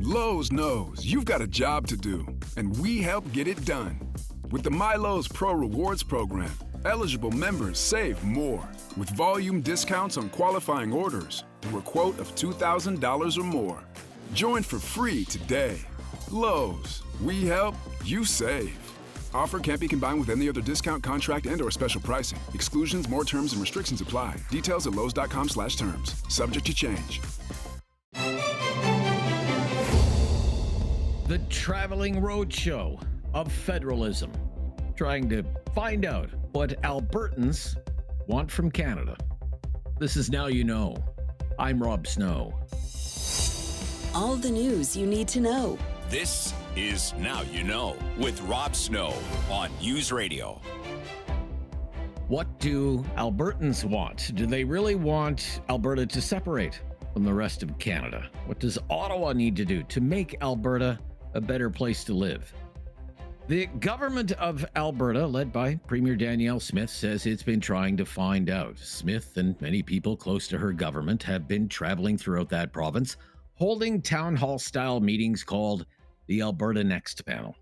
Lowe's knows you've got a job to do, and we help get it done. With the MyLowe's Pro Rewards program, eligible members save more with volume discounts on qualifying orders through a quote of $2,000 or more. Join for free today. Lowe's, we help, you save. Offer can't be combined with any other discount, contract, and/or special pricing. Exclusions, more terms, and restrictions apply. Details at lowes.com/terms. Subject to change. The traveling roadshow of federalism, trying to find out what Albertans want from Canada. This is Now You Know. I'm Rob Snow. All the news you need to know. This is Now You Know with Rob Snow on News Radio. What do Albertans want? Do they really want Alberta to separate from the rest of Canada? What does Ottawa need to do to make Alberta a better place to live? The government of Alberta, led by Premier Danielle Smith, says it's been trying to find out. Smith and many people close to her government have been traveling throughout that province, holding town hall-style meetings called the Alberta Next panel.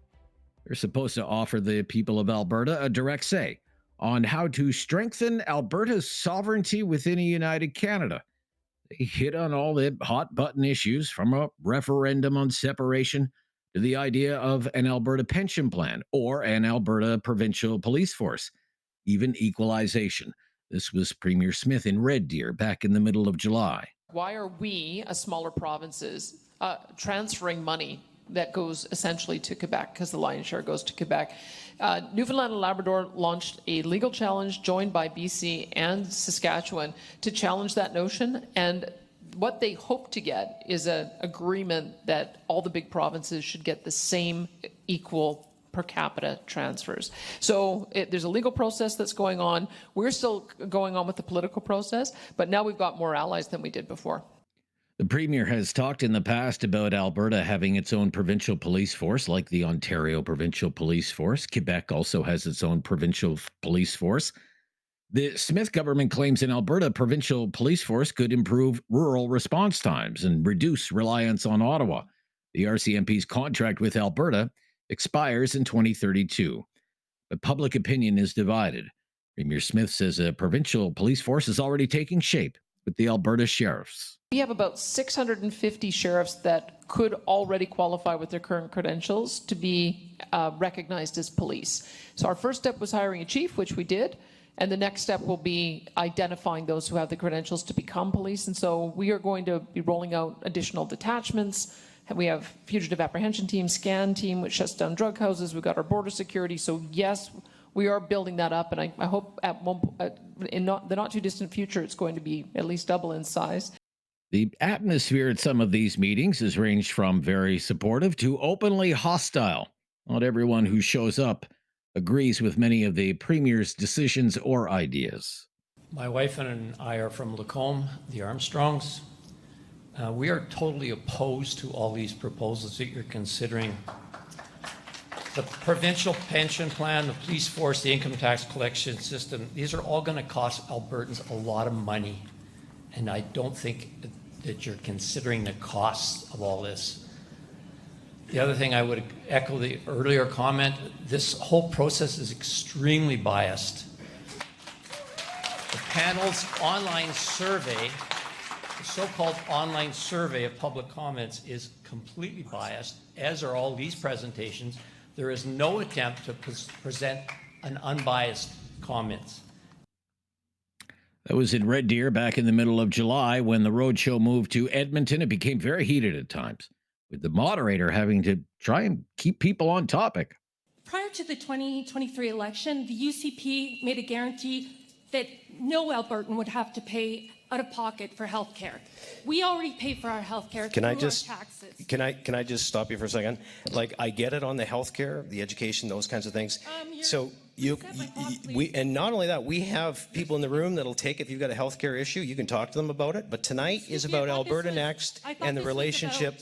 They're supposed to offer the people of Alberta a direct say on how to strengthen Alberta's sovereignty within a united Canada. They hit on all the hot-button issues, from a referendum on separation to the idea of an Alberta pension plan or an Alberta provincial police force, even equalization. This was Premier Smith in Red Deer back in the middle of July. Why are we, as smaller provinces, transferring money that goes essentially to Quebec, because the lion's share goes to Quebec? Newfoundland and Labrador launched a legal challenge joined by BC and Saskatchewan to challenge that notion, and what they hope to get is an agreement that all the big provinces should get the same equal per capita transfers. So there's a legal process that's going on. We're still going on with the political process, but now we've got more allies than we did before. The Premier has talked in the past about Alberta having its own provincial police force, like the Ontario Provincial Police Force. Quebec also has its own provincial police force. The Smith government claims an Alberta provincial police force could improve rural response times and reduce reliance on Ottawa. The RCMP's contract with Alberta expires in 2032. But public opinion is divided. Premier Smith says a provincial police force is already taking shape with the Alberta sheriffs. We have about 650 sheriffs that could already qualify with their current credentials to be recognized as police. So our first step was hiring a chief, which we did. And the next step will be identifying those who have the credentials to become police. And so we are going to be rolling out additional detachments. We have fugitive apprehension team, scan team, which shuts down drug houses. We've got our border security. So yes, we are building that up. And I hope in the not too distant future, it's going to be at least double in size. The atmosphere at some of these meetings has ranged from very supportive to openly hostile. Not everyone who shows up agrees with many of the Premier's decisions or ideas. My wife and I are from Lacombe, the Armstrongs. We are totally opposed to all these proposals that you're considering. The provincial pension plan, the police force, the income tax collection system, these are all going to cost Albertans a lot of money. And I don't think that you're considering the costs of all this. The other thing, I would echo the earlier comment, this whole process is extremely biased. The panel's online survey, the so-called online survey of public comments, is completely biased, as are all these presentations. There is no attempt to present an unbiased comments. That was in Red Deer back in the middle of July. When the roadshow moved to Edmonton, it became very heated at times, with the moderator having to try and keep people on topic. Prior to the 2023 election, the UCP made a guarantee that no Albertan would have to pay out of pocket for health care. We already pay for our health care through our taxes. Can I just stop you for a second? Like, I get it on the health care, the education, those kinds of things. So and not only that, we have people in the room that'll take, if you've got a health care issue, you can talk to them about it. But tonight is about Alberta Next and the relationship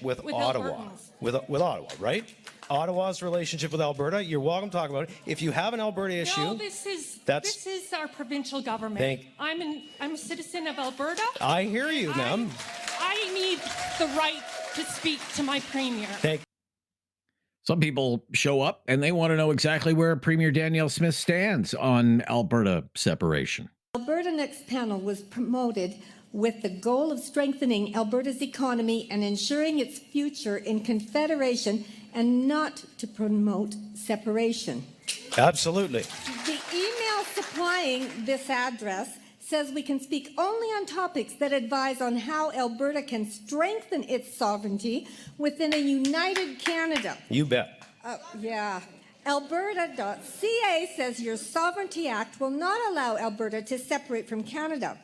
with Ottawa, with Ottawa, right? Ottawa's relationship with Alberta. You're welcome to talk about it. If you have an Alberta issue, no, this is our provincial government. I'm a citizen of Alberta. I hear you, ma'am. I need the right to speak to my premier. Thank Some people show up and they want to know exactly where Premier Danielle Smith stands on Alberta separation. Alberta Next panel was promoted with the goal of strengthening Alberta's economy and ensuring its future in confederation and not to promote separation. Absolutely. The email supplying this address says we can speak only on topics that advise on how Alberta can strengthen its sovereignty within a united Canada. You bet. Yeah. Alberta.ca says your Sovereignty Act will not allow Alberta to separate from Canada.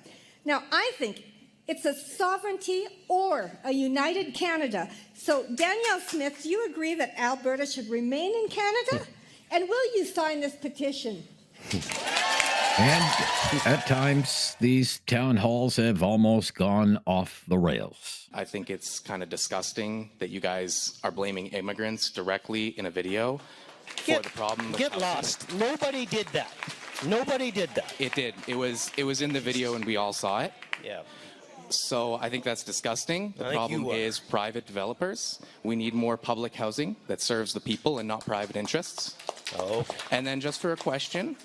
Now, I think it's a sovereignty or a united Canada. So, Danielle Smith, do you agree that Alberta should remain in Canada? And will you sign this petition? And at times, these town halls have almost gone off the rails. I think it's kind of disgusting that you guys are blaming immigrants directly in a video for the problem. Get lost. Nobody did that. Nobody did that. It did. It was in the video and we all saw it. Yeah. So I think that's disgusting. The problem is private developers. We need more public housing that serves the people and not private interests. Oh. And then just for a question,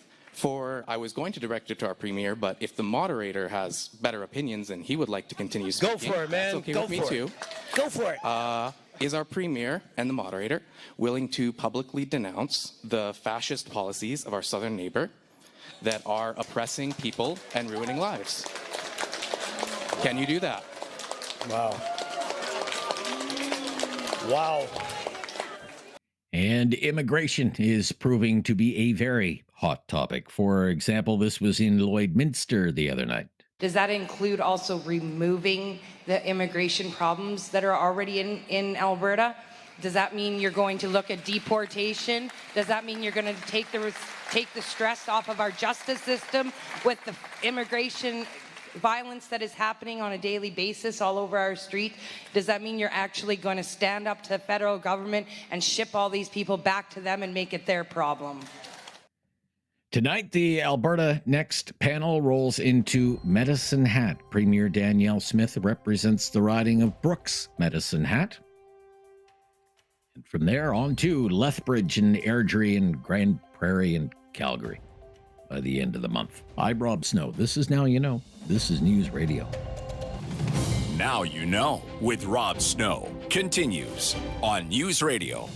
I was going to direct it to our premier, but if the moderator has better opinions and he would like to continue speaking, go for it, man. That's okay Go with me for too. it. Go for it. Is our premier and the moderator willing to publicly denounce the fascist policies of our southern neighbor that are oppressing people and ruining lives? Can you do that? Wow. Wow. And immigration is proving to be a very hot topic. For example, this was in Lloydminster the other night. Does that include also removing the immigration problems that are already in Alberta? Does that mean you're going to look at deportation? Does that mean you're going to take the stress off of our justice system with the immigration violence that is happening on a daily basis all over our street? Does that mean you're actually going to stand up to the federal government and ship all these people back to them and make it their problem? Tonight, the Alberta Next panel rolls into Medicine Hat. Premier Danielle Smith represents the riding of Brooks Medicine Hat. And from there on to Lethbridge and Airdrie and Grand Prairie and Calgary by the end of the month. I'm Rob Snow. This is Now You Know. This is News Radio. Now You Know with Rob Snow continues on News Radio.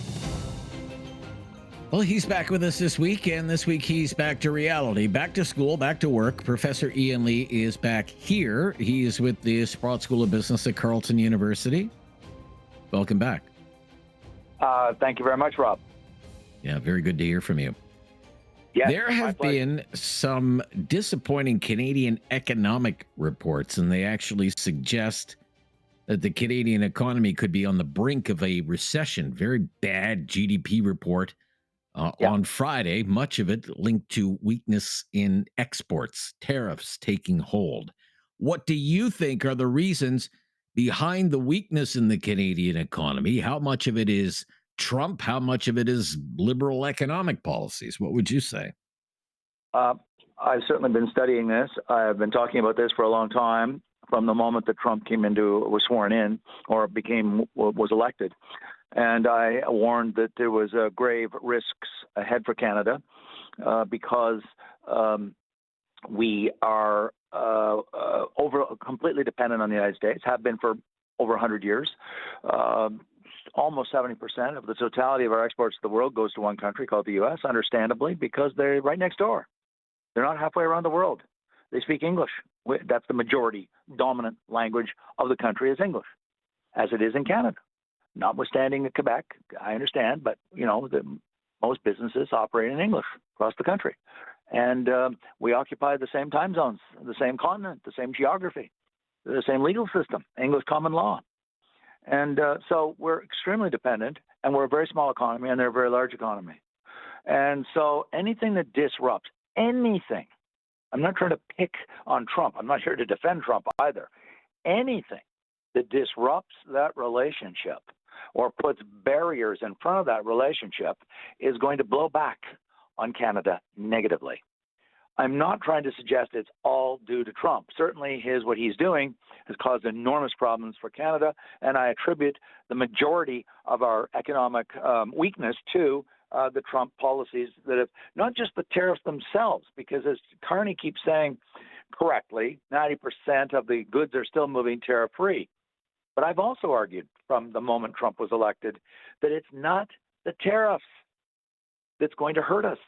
Well, he's back with us this week, and this week he's back to reality, back to school, back to work. Professor Ian Lee is back here. He is with the Sprott School of Business at Carleton University. Welcome back. Thank you very much, Rob. Yeah, very good to hear from you. Yes, there have been some disappointing Canadian economic reports, and they actually suggest that the Canadian economy could be on the brink of a recession. Very bad GDP report on Friday, much of it linked to weakness in exports, tariffs taking hold. What do you think are the reasons behind the weakness in the Canadian economy? How much of it is Trump? How much of it is liberal economic policies? What would you say? I've certainly been studying this. I've been talking about this for a long time, from the moment that Trump was sworn in or was elected. And I warned that there was grave risks ahead for Canada because we are completely dependent on the United States, have been for over 100 years. Almost 70% of the totality of our exports to the world goes to one country called the U.S., understandably, because they're right next door. They're not halfway around the world. They speak English. That's the majority, dominant language of the country is English, as it is in Canada. Notwithstanding Quebec, I understand, but, most businesses operate in English across the country. And we occupy the same time zones, the same continent, the same geography, the same legal system, English common law. And so we're extremely dependent, and we're a very small economy, and they're a very large economy. And so anything that disrupts anything, I'm not trying to pick on Trump. I'm not here to defend Trump either. Anything that disrupts that relationship or puts barriers in front of that relationship is going to blow back on Canada negatively. I'm not trying to suggest it's all due to Trump. Certainly what he's doing has caused enormous problems for Canada, and I attribute the majority of our economic weakness to the Trump policies that have not just the tariffs themselves, because as Carney keeps saying correctly, 90% of the goods are still moving tariff-free. But I've also argued from the moment Trump was elected that it's not the tariffs that's going to hurt us.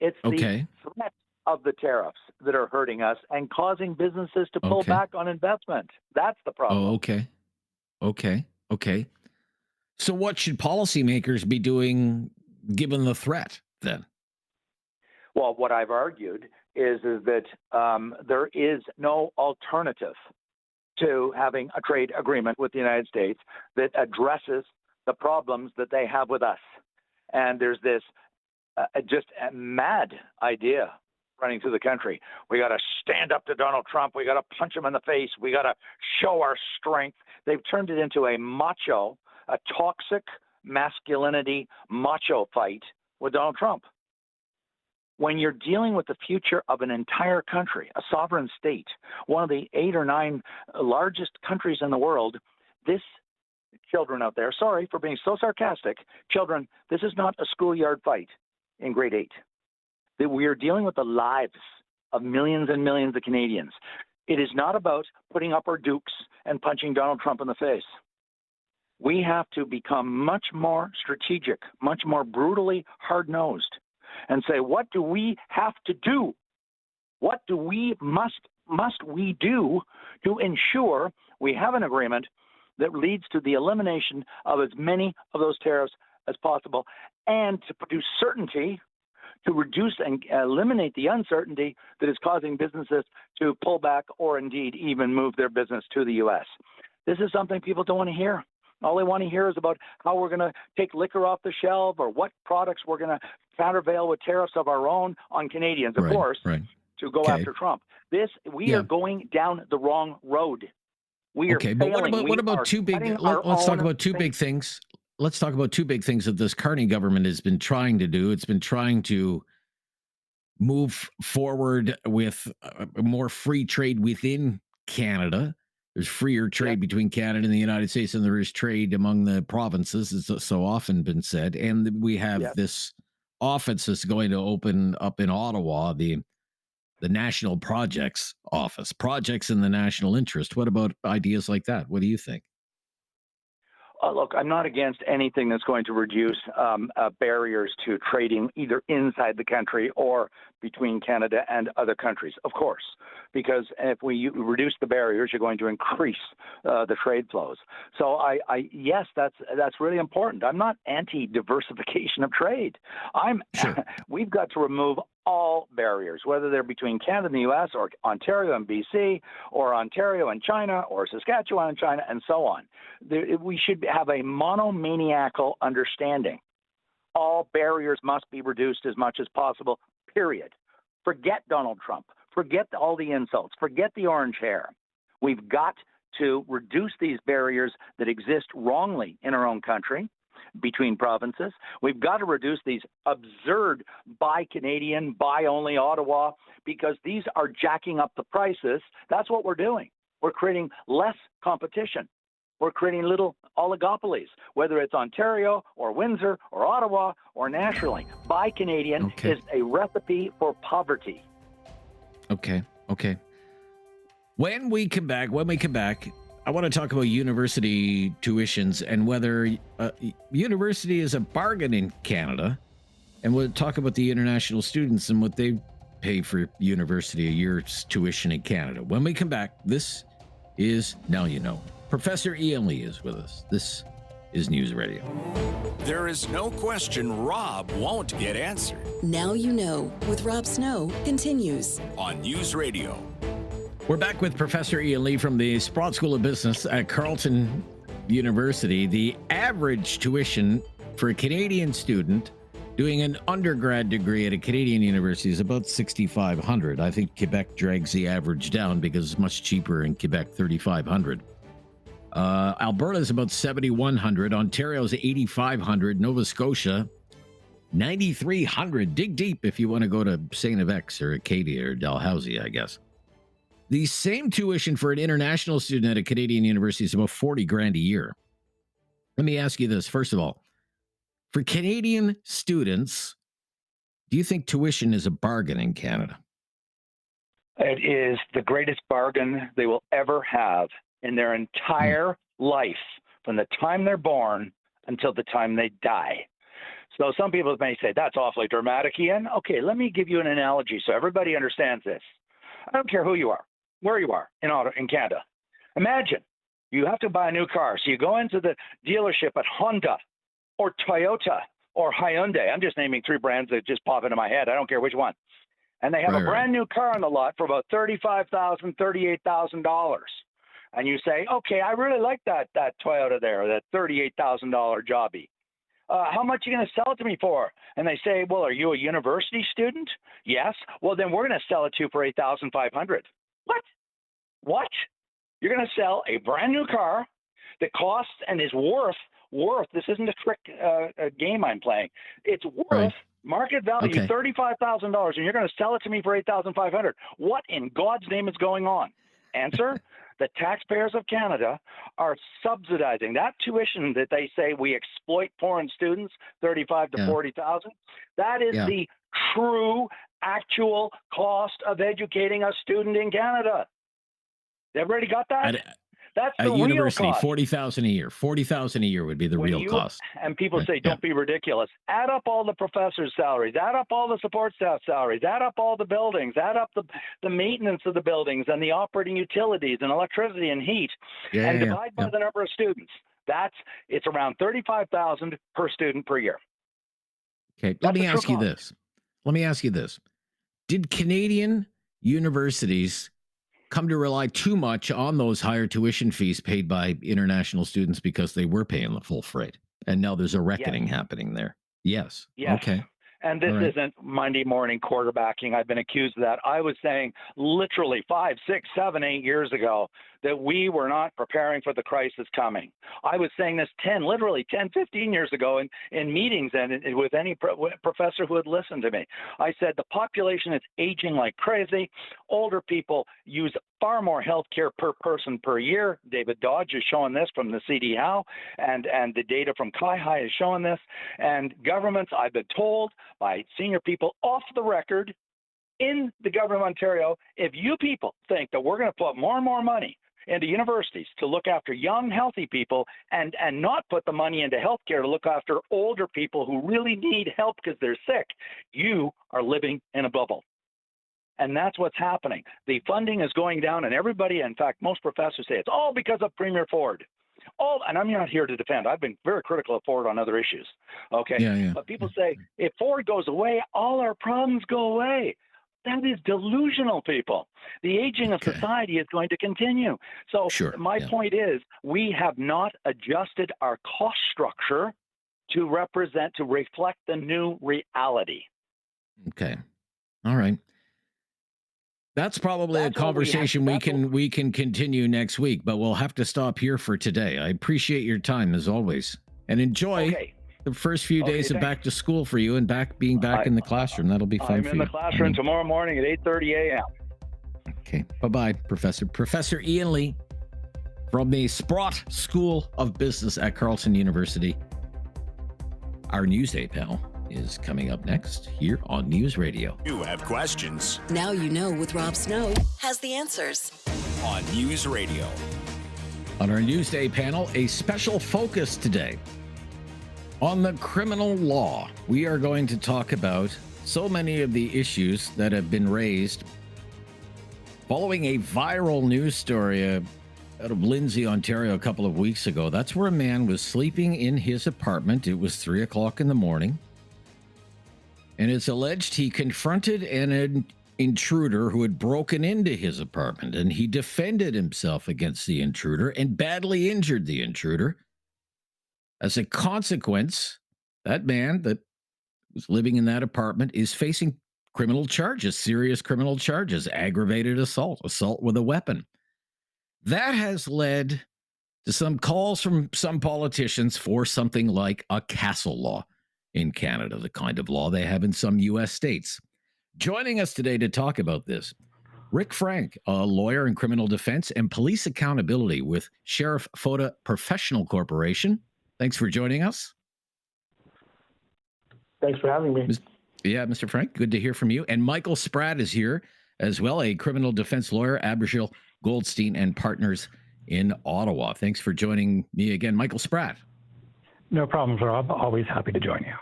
It's the threat of the tariffs that are hurting us and causing businesses to pull back on investment. That's the problem. Oh, okay. So what should policymakers be doing given the threat then? Well, what I've argued is that there is no alternative to having a trade agreement with the United States that addresses the problems that they have with us. And there's this just a mad idea running through the country. We got to stand up to Donald Trump. We got to punch him in the face. We got to show our strength. They've turned it into a toxic masculinity macho fight with Donald Trump. When you're dealing with the future of an entire country, a sovereign state, one of the 8 or 9 largest countries in the world, children out there, sorry for being so sarcastic, children, this is not a schoolyard fight in grade 8. That we are dealing with the lives of millions and millions of Canadians. It is not about putting up our dukes and punching Donald Trump in the face. We have to become much more strategic, much more brutally hard-nosed, and say, what do we have to do? What do we must we do to ensure we have an agreement that leads to the elimination of as many of those tariffs as possible, and to produce certainty, to reduce and eliminate the uncertainty that is causing businesses to pull back or indeed even move their business to the U.S. This is something people don't want to hear. All they want to hear is about how we're going to take liquor off the shelf or what products we're going to countervail with tariffs of our own on Canadians, of course, to go after Trump. We are going down the wrong road. We are failing. But what about two big? Let's talk about two big things. Let's talk about two big things that this Carney government has been trying to do. It's been trying to move forward with more free trade within Canada. There's freer trade between Canada and the United States, and there is trade among the provinces, as so often been said. And we have this office that's going to open up in Ottawa, the National Projects Office, projects in the national interest. What about ideas like that? What do you think? Look, I'm not against anything that's going to reduce barriers to trading either inside the country or between Canada and other countries, of course, because if we reduce the barriers, you're going to increase the trade flows. So yes, that's really important. I'm not anti-diversification of trade. We've got to remove all barriers, whether they're between Canada and the U.S. or Ontario and BC or Ontario and China or Saskatchewan and China and so on. We should have a monomaniacal understanding. All barriers must be reduced as much as possible, period. Forget Donald Trump. Forget all the insults. Forget the orange hair. We've got to reduce these barriers that exist wrongly in our own country between provinces. We've got to reduce these absurd buy Canadian, buy only Ottawa, because these are jacking up the prices. That's what we're doing. We're creating less competition. We're creating little oligopolies, whether it's Ontario or Windsor or Ottawa or nationally. Buy Canadian is a recipe for poverty. Okay. When we come back, I want to talk about university tuitions and whether university is a bargain in Canada. And we'll talk about the international students and what they pay for university, a year's tuition in Canada. When we come back, this is Now You Know. Professor Ian Lee is with us. This is News Radio. There is no question Rob won't get answered. Now You Know with Rob Snow continues on News Radio. We're back with Professor Ian Lee from the Sprott School of Business at Carleton University. The average tuition for a Canadian student doing an undergrad degree at a Canadian university is about $6,500. I think Quebec drags the average down because it's much cheaper in Quebec, $3,500. Alberta is about $7,100. Ontario is $8,500. Nova Scotia $9,300. Dig deep if you want to go to St. FX or Acadia or Dalhousie, I guess. The same tuition for an international student at a Canadian university is about $40,000 a year. Let me ask you this. First of all, for Canadian students, do you think tuition is a bargain in Canada? It is the greatest bargain they will ever have in their entire life, from the time they're born until the time they die. So some people may say, that's awfully dramatic, Ian. Okay, let me give you an analogy so everybody understands this. I don't care who you are, where you are in Canada. Imagine you have to buy a new car. So you go into the dealership at Honda or Toyota or Hyundai. I'm just naming three brands that just pop into my head. I don't care which one. And they have a brand new car on the lot for about $35,000, $38,000. And you say, okay, I really like that Toyota there, that $38,000 jobby. How much are you going to sell it to me for? And they say, well, are you a university student? Yes. Well, then we're going to sell it to you for $8,500. What? You're going to sell a brand new car that costs and is worth, this isn't a trick game I'm playing. It's worth market value, $35,000, and you're going to sell it to me for $8,500. What in God's name is going on? Answer, the taxpayers of Canada are subsidizing that tuition that they say we exploit foreign students, $35,000 to $40,000. That is the true, actual cost of educating a student in Canada. Everybody got that? That's the real university, cost. $40,000 a year. $40,000 a year would be the real cost. And people say, don't be ridiculous. Add up all the professors' salaries. Add up all the support staff salaries. Add up all the buildings. Add up the maintenance of the buildings and the operating utilities and electricity and heat. And divide by the number of students. It's around $35,000 per student per year. Okay, let me ask you this. Did Canadian universities come to rely too much on those higher tuition fees paid by international students because they were paying the full freight? And now there's a reckoning happening there. Yes. Okay. And this isn't Monday morning quarterbacking. I've been accused of that. I was saying literally 5, 6, 7, 8 years ago that we were not preparing for the crisis coming. I was saying this 10, 15 years ago in meetings and with any professor who had listened to me. I said the population is aging like crazy. Older people use far more health care per person per year. David Dodge is showing this from the CD Howe, and the data from CIHI is showing this. And governments, I've been told by senior people off the record in the government of Ontario, if you people think that we're going to put more and more money into universities to look after young, healthy people and not put the money into healthcare to look after older people who really need help because they're sick, you are living in a bubble. And that's what's happening. The funding is going down, and everybody, in fact, most professors say it's all because of Premier Ford. And I'm not here to defend. I've been very critical of Ford on other issues. Okay. But people say if Ford goes away, all our problems go away. That is delusional, people. The aging of society is going to continue. So my point is we have not adjusted our cost structure to reflect the new reality. Okay. All right. That's probably a conversation we can continue next week, but we'll have to stop here for today. I appreciate your time as always, and enjoy the first few days of back to school for you and being back in the classroom. That'll be fun for you. I'm in the classroom tomorrow morning at 8:30 a.m. Okay. Bye-bye, Professor. Professor Ian Lee from the Sprott School of Business at Carleton University. Our Newsday panel is coming up next here on News Radio. You have questions. Now You Know with Rob Snow has the answers. On News Radio. On our Newsday panel, a special focus today on the criminal law. We are going to talk about so many of the issues that have been raised following a viral news story out of Lindsay, Ontario a couple of weeks ago. That's where a man was sleeping in his apartment. It was 3 o'clock in the morning. And it's alleged he confronted an intruder who had broken into his apartment, and he defended himself against the intruder and badly injured the intruder. As a consequence, that man that was living in that apartment is facing criminal charges, serious criminal charges, aggravated assault with a weapon. That has led to some calls from some politicians for something like a castle law. in Canada, the kind of law they have in some U.S. states. Joining us today to talk about this, Rick Frank, a lawyer in criminal defense and police accountability with Sheriff Foda Professional Corporation. Thanks for joining us. Thanks for having me. Yeah, Mr. Frank, good to hear from you. And Michael Spratt is here as well, a criminal defense lawyer, Abergil, Goldstein and Partners in Ottawa. Thanks for joining me again, Michael Spratt. No problems, Rob. Always happy to join you.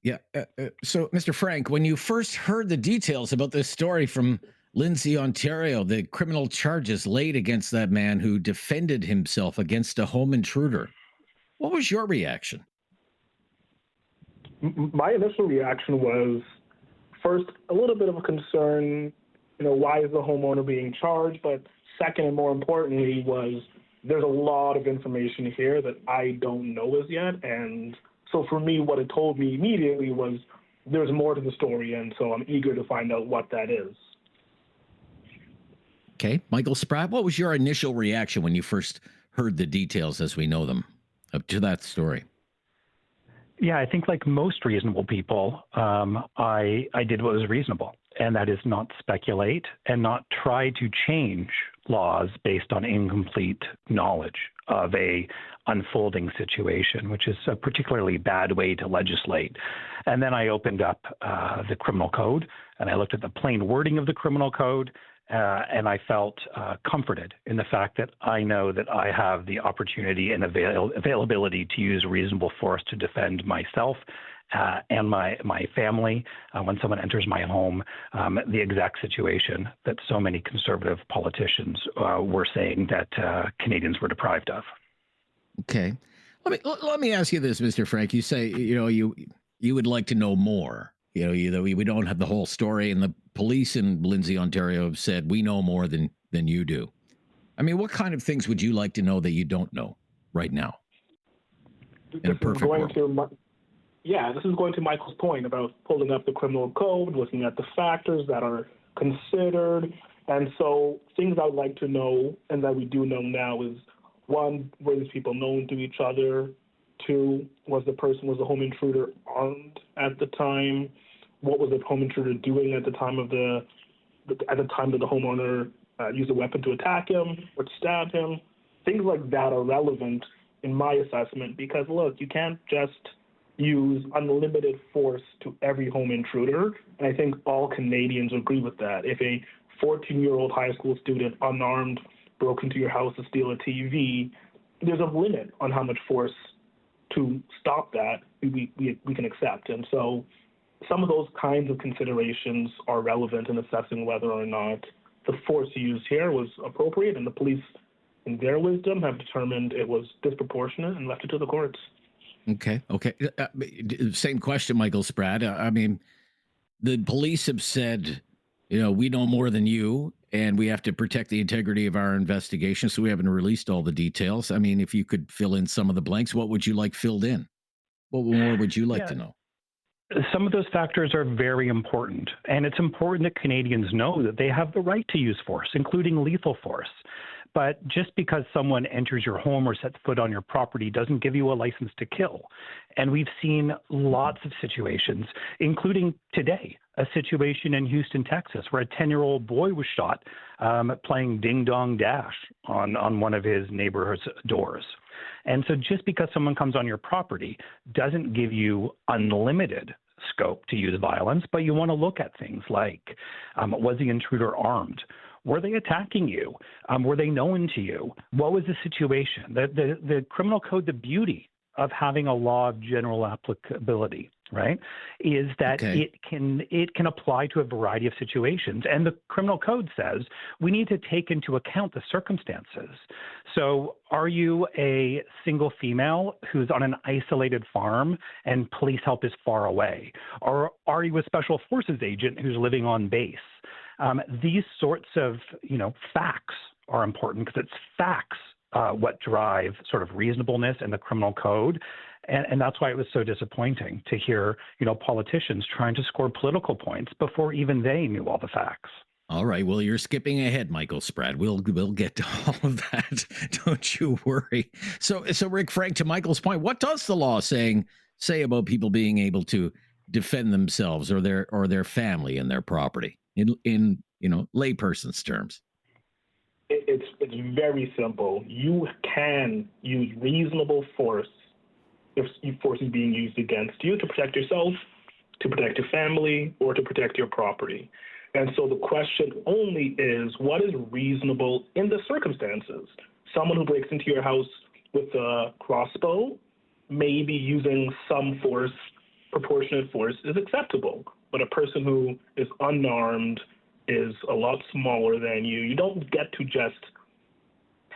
Yeah. So, Mr. Frank, when you first heard the details about this story from Lindsay, Ontario, the criminal charges laid against that man who defended himself against a home intruder, what was your reaction? My initial reaction was, first, a little bit of a concern, why is the homeowner being charged? But second, and more importantly, was there's a lot of information here that I don't know as yet. And so for me, what it told me immediately was there's more to the story, and so I'm eager to find out what that is. Okay. Michael Spratt, what was your initial reaction when you first heard the details as we know them up to that story? Yeah, I think like most reasonable people, I did what was reasonable, and that is not speculate and not try to change laws based on incomplete knowledge of a unfolding situation, which is a particularly bad way to legislate. And then I opened up the criminal code, and I looked at the plain wording of the criminal code, and I felt comforted in the fact that I know that I have the opportunity and availability to use reasonable force to defend myself and my family when someone enters my home, the exact situation that so many conservative politicians were saying that Canadians were deprived of. Okay. Let me ask you this, Mr. Frank. You say, you would like to know more. We don't have the whole story, and the police in Lindsay, Ontario have said we know more than you do. I mean, what kind of things would you like to know that you don't know right now? In a perfect world. This is going to Michael's point about pulling up the criminal code, looking at the factors that are considered. And so things I would like to know, and that we do know now, is one, were these people known to each other? Two, was the home intruder armed at the time? What was the home intruder doing at the time that the homeowner used a weapon to attack him or to stab him? Things like that are relevant in my assessment because, look, you can't just use unlimited force to every home intruder, and I think all Canadians agree with that. If a 14-year-old high school student, unarmed, broke into your house to steal a TV, there's a limit on how much force to stop that we can accept. And so some of those kinds of considerations are relevant in assessing whether or not the force used here was appropriate, and the police, in their wisdom, have determined it was disproportionate and left it to the courts. Okay. Same question, Michael Spratt. I mean, the police have said, we know more than you, and we have to protect the integrity of our investigation, so we haven't released all the details. I mean, if you could fill in some of the blanks, what would you like filled in? What more would you like to know? Some of those factors are very important, and it's important that Canadians know that they have the right to use force, including lethal force. But just because someone enters your home or sets foot on your property doesn't give you a license to kill. And we've seen lots of situations, including today, a situation in Houston, Texas, where a 10-year-old boy was shot playing Ding Dong Dash on one of his neighborhood's doors. And so just because someone comes on your property doesn't give you unlimited scope to use violence, but you want to look at things like, was the intruder armed? Were they attacking you? Were they known to you? What was the situation? The criminal code, the beauty of having a law of general applicability, right, is that it can apply to a variety of situations. And the criminal code says we need to take into account the circumstances. So are you a single female who's on an isolated farm and police help is far away? Or are you a special forces agent who's living on base? These sorts of, facts are important because it's facts what drive sort of reasonableness in the criminal code. And that's why it was so disappointing to hear, politicians trying to score political points before even they knew all the facts. All right. Well, you're skipping ahead, Michael Spratt. We'll get to all of that. Don't you worry. So Rick Frank, to Michael's point, what does the law saying say about people being able to defend themselves or their family and their property in layperson's terms? It's very simple. You can use reasonable force if force is being used against you to protect yourself, to protect your family, or to protect your property. And so the question only is, what is reasonable in the circumstances? Someone who breaks into your house with a crossbow, maybe using some force, proportionate force, is acceptable. But a person who is unarmed, is a lot smaller than you, you don't get to just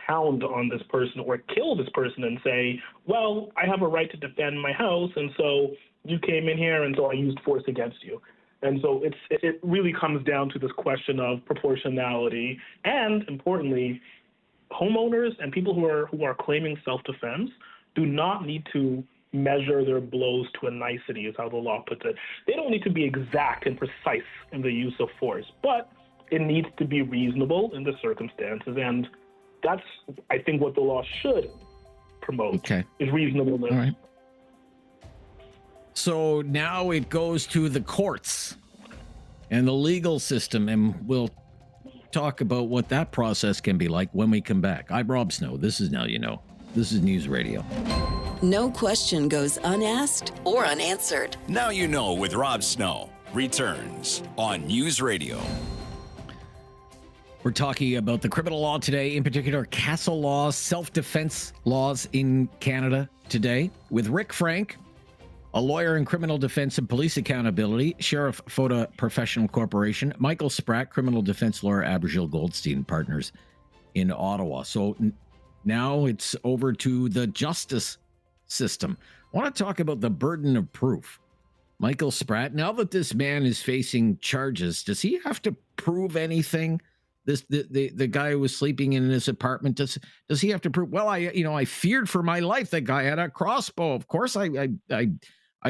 pound on this person or kill this person and say, well, I have a right to defend my house, and so you came in here, and so I used force against you. And so it really comes down to this question of proportionality, and importantly, homeowners and people who are claiming self-defense do not need to measure their blows to a nicety, is how the law puts it. They don't need to be exact and precise in the use of force, but it needs to be reasonable in the circumstances, and that's, I think, what the law should promote, is reasonableness. All right. So now it goes to the courts and the legal system, and we'll talk about what that process can be like when we come back. I'm Rob Snow. This is Now You Know. This is News Radio. No question goes unasked or unanswered. Now You Know with Rob Snow returns on News Radio. We're talking about the criminal law today, in particular castle laws, self-defense laws in Canada today, with Rick Frank, a lawyer in criminal defense and police accountability, Sheriff Foda Professional Corporation, Michael Spratt, criminal defense lawyer, Abergil Goldstein Partners in Ottawa. So now it's over to the justice system. I want to talk about the burden of proof. Michael Spratt, now that this man is facing charges, does he have to prove anything? The guy who was sleeping in his apartment, does he have to prove, well, I feared for my life. That guy had a crossbow. Of course I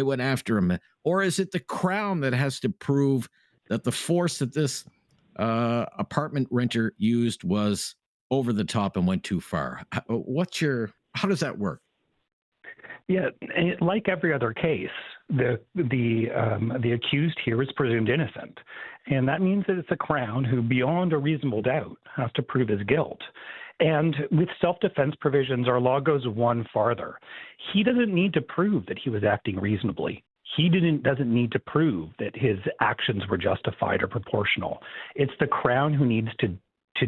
went after him. Or is it the Crown that has to prove that the force that this apartment renter used was over the top and went too far? How does that work? Yeah, like every other case, the accused here is presumed innocent, and that means that it's the Crown who, beyond a reasonable doubt, has to prove his guilt. And with self-defense provisions, our law goes one farther. He doesn't need to prove that he was acting reasonably. He doesn't need to prove that his actions were justified or proportional. It's the Crown who needs to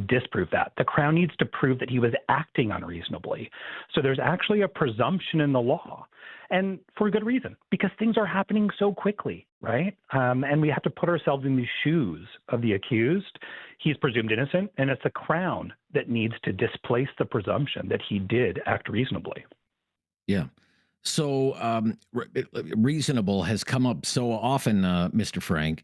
disprove that. The Crown needs to prove that he was acting unreasonably. So there's actually a presumption in the law, and for good reason, because things are happening so quickly, right? And we have to put ourselves in the shoes of the accused. He's presumed innocent, and it's the Crown that needs to displace the presumption that he did act reasonably. Yeah. So reasonable has come up so often, Mr. Frank.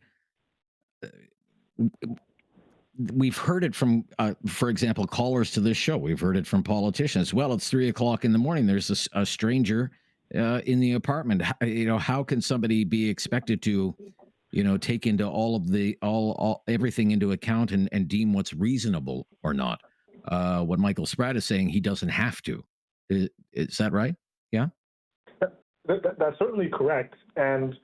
We've heard it from, for example, callers to this show. We've heard it from politicians. Well, it's 3:00 in the morning. There's a stranger in the apartment. How can somebody be expected to, take into all everything into account and deem what's reasonable or not? What Michael Spratt is saying, he doesn't have to. Is that right? Yeah. That's certainly correct. And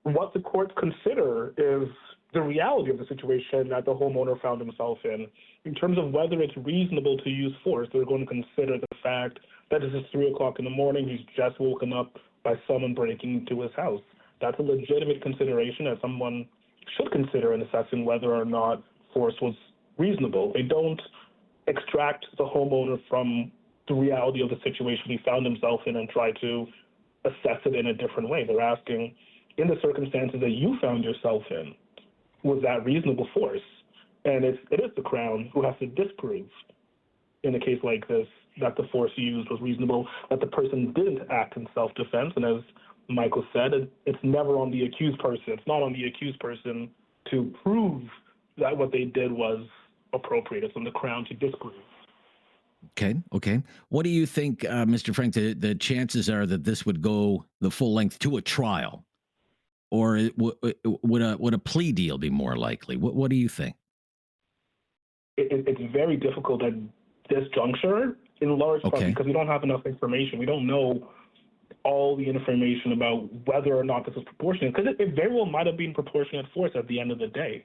what the courts consider is the reality of the situation that the homeowner found himself in. In terms of whether it's reasonable to use force, they're going to consider the fact that it is 3:00 in the morning, he's just woken up by someone breaking into his house. That's a legitimate consideration that someone should consider in assessing whether or not force was reasonable. They don't extract the homeowner from the reality of the situation he found himself in and try to assess it in a different way. They're asking, in the circumstances that you found yourself in, was that reasonable force? And it is the Crown who has to disprove, in a case like this, that the force used was reasonable, that the person didn't act in self-defense. And as Michael said, it's never on the accused person. It's not on the accused person to prove that what they did was appropriate. It's on the Crown to disprove. Okay. What do you think, Mr. Frank, the chances are that this would go the full length to a trial? Or would a plea deal be more likely? What do you think? It's very difficult at this juncture, in large part because we don't have enough information. We don't know all the information about whether or not this was proportionate, because it very well might have been proportionate force at the end of the day.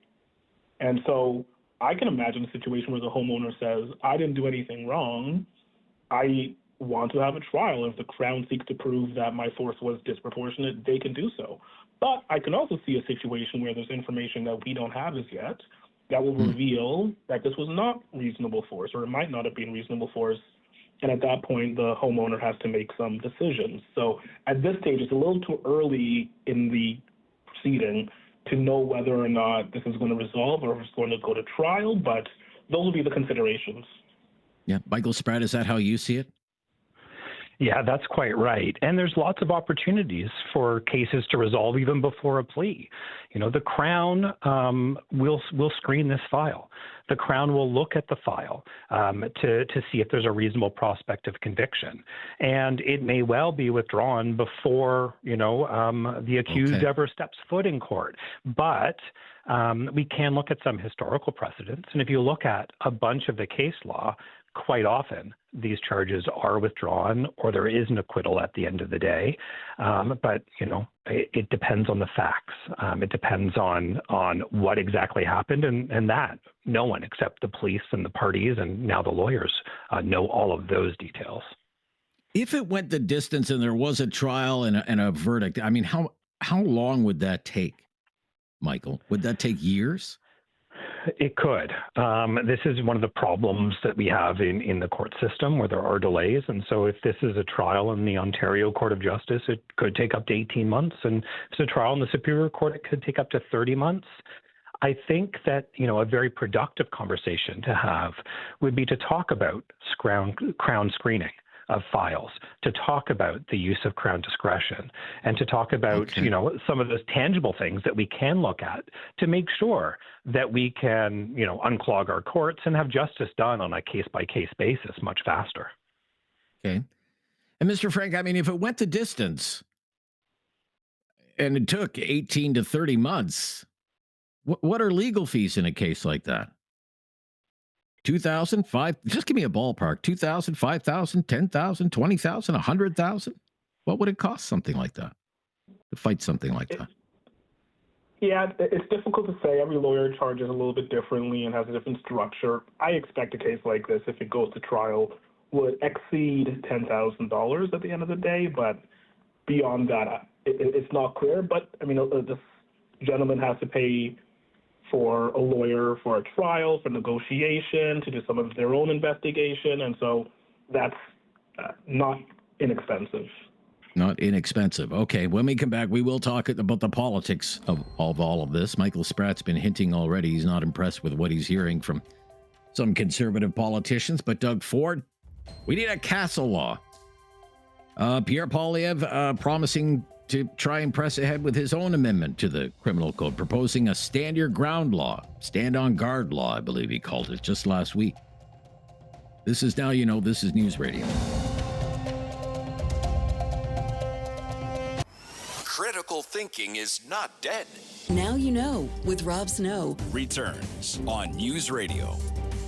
And so I can imagine a situation where the homeowner says, I didn't do anything wrong. I want to have a trial. If the Crown seeks to prove that my force was disproportionate, they can do so. But I can also see a situation where there's information that we don't have as yet that will reveal that this was not reasonable force, or it might not have been reasonable force. And at that point, the homeowner has to make some decisions. So at this stage, it's a little too early in the proceeding to know whether or not this is going to resolve or if it's going to go to trial, but those will be the considerations. Yeah. Michael Spratt, is that how you see it? Yeah, that's quite right. And there's lots of opportunities for cases to resolve even before a plea. You know, the Crown will screen this file. The Crown will look at the file to see if there's a reasonable prospect of conviction. And it may well be withdrawn before, the accused ever steps foot in court. But we can look at some historical precedents. And if you look at a bunch of the case law, quite often these charges are withdrawn or there is an acquittal at the end of the day. But, it depends on the facts. It depends on what exactly happened, and that no one except the police and the parties and now the lawyers know all of those details. If it went the distance and there was a trial and a verdict, I mean, how long would that take, Michael? Would that take years? It could. This is one of the problems that we have in the court system where there are delays. And so if this is a trial in the Ontario Court of Justice, it could take up to 18 months. And if it's a trial in the Superior Court, it could take up to 30 months. I think that, a very productive conversation to have would be to talk about Crown screening of files, to talk about the use of Crown discretion, and to talk about, some of those tangible things that we can look at to make sure that we can, unclog our courts and have justice done on a case-by-case basis much faster. Okay. And Mr. Frank, I mean, if it went the distance and it took 18 to 30 months, what are legal fees in a case like that? 2,000, 5, just give me a ballpark. 2,000, 5,000, 10,000, 20,000, 100,000. What would it cost something like that to fight something like that? Yeah, it's difficult to say. Every lawyer charges a little bit differently and has a different structure. I expect a case like this, if it goes to trial, would exceed $10,000 at the end of the day. But beyond that, it's not clear. But I mean, this gentleman has to pay for a lawyer for a trial, for negotiation, to do some of their own investigation. And so that's not inexpensive. Not inexpensive. Okay, when we come back, we will talk about the politics of all of this. Michael Spratt's been hinting already he's not impressed with what he's hearing from some conservative politicians. But Doug Ford, we need a castle law. Pierre Poilievre promising to try and press ahead with his own amendment to the criminal code, proposing a stand your ground law, stand on guard law, I believe he called it just last week. This is Now You Know, this is News Radio. Critical thinking is not dead. Now You Know with Rob Snow. Returns on News Radio.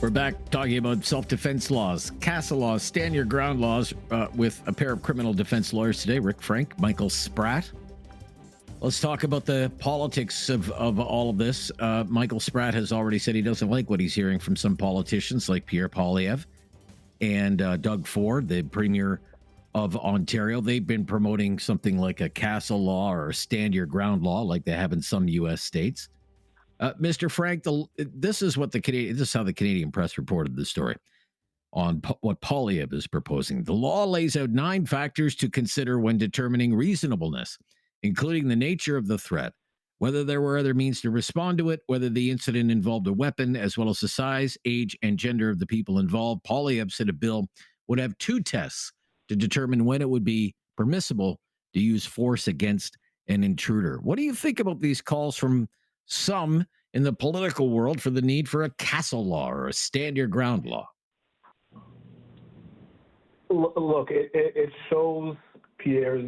We're back talking about self-defense laws, castle laws, stand your ground laws with a pair of criminal defense lawyers today, Rick Frank, Michael Spratt. Let's talk about the politics of all of this. Michael Spratt has already said he doesn't like what he's hearing from some politicians like Pierre Poilievre and Doug Ford, the Premier of Ontario. They've been promoting something like a castle law or a stand your ground law like they have in some U.S. states. Mr. Frank, this is how the Canadian press reported the story on what Poilievre is proposing. The law lays out 9 factors to consider when determining reasonableness, including the nature of the threat, whether there were other means to respond to it, whether the incident involved a weapon, as well as the size, age, and gender of the people involved. Poilievre said a bill would have 2 tests to determine when it would be permissible to use force against an intruder. What do you think about these calls from some in the political world for the need for a castle law or a stand your ground law? Look, it shows Pierre's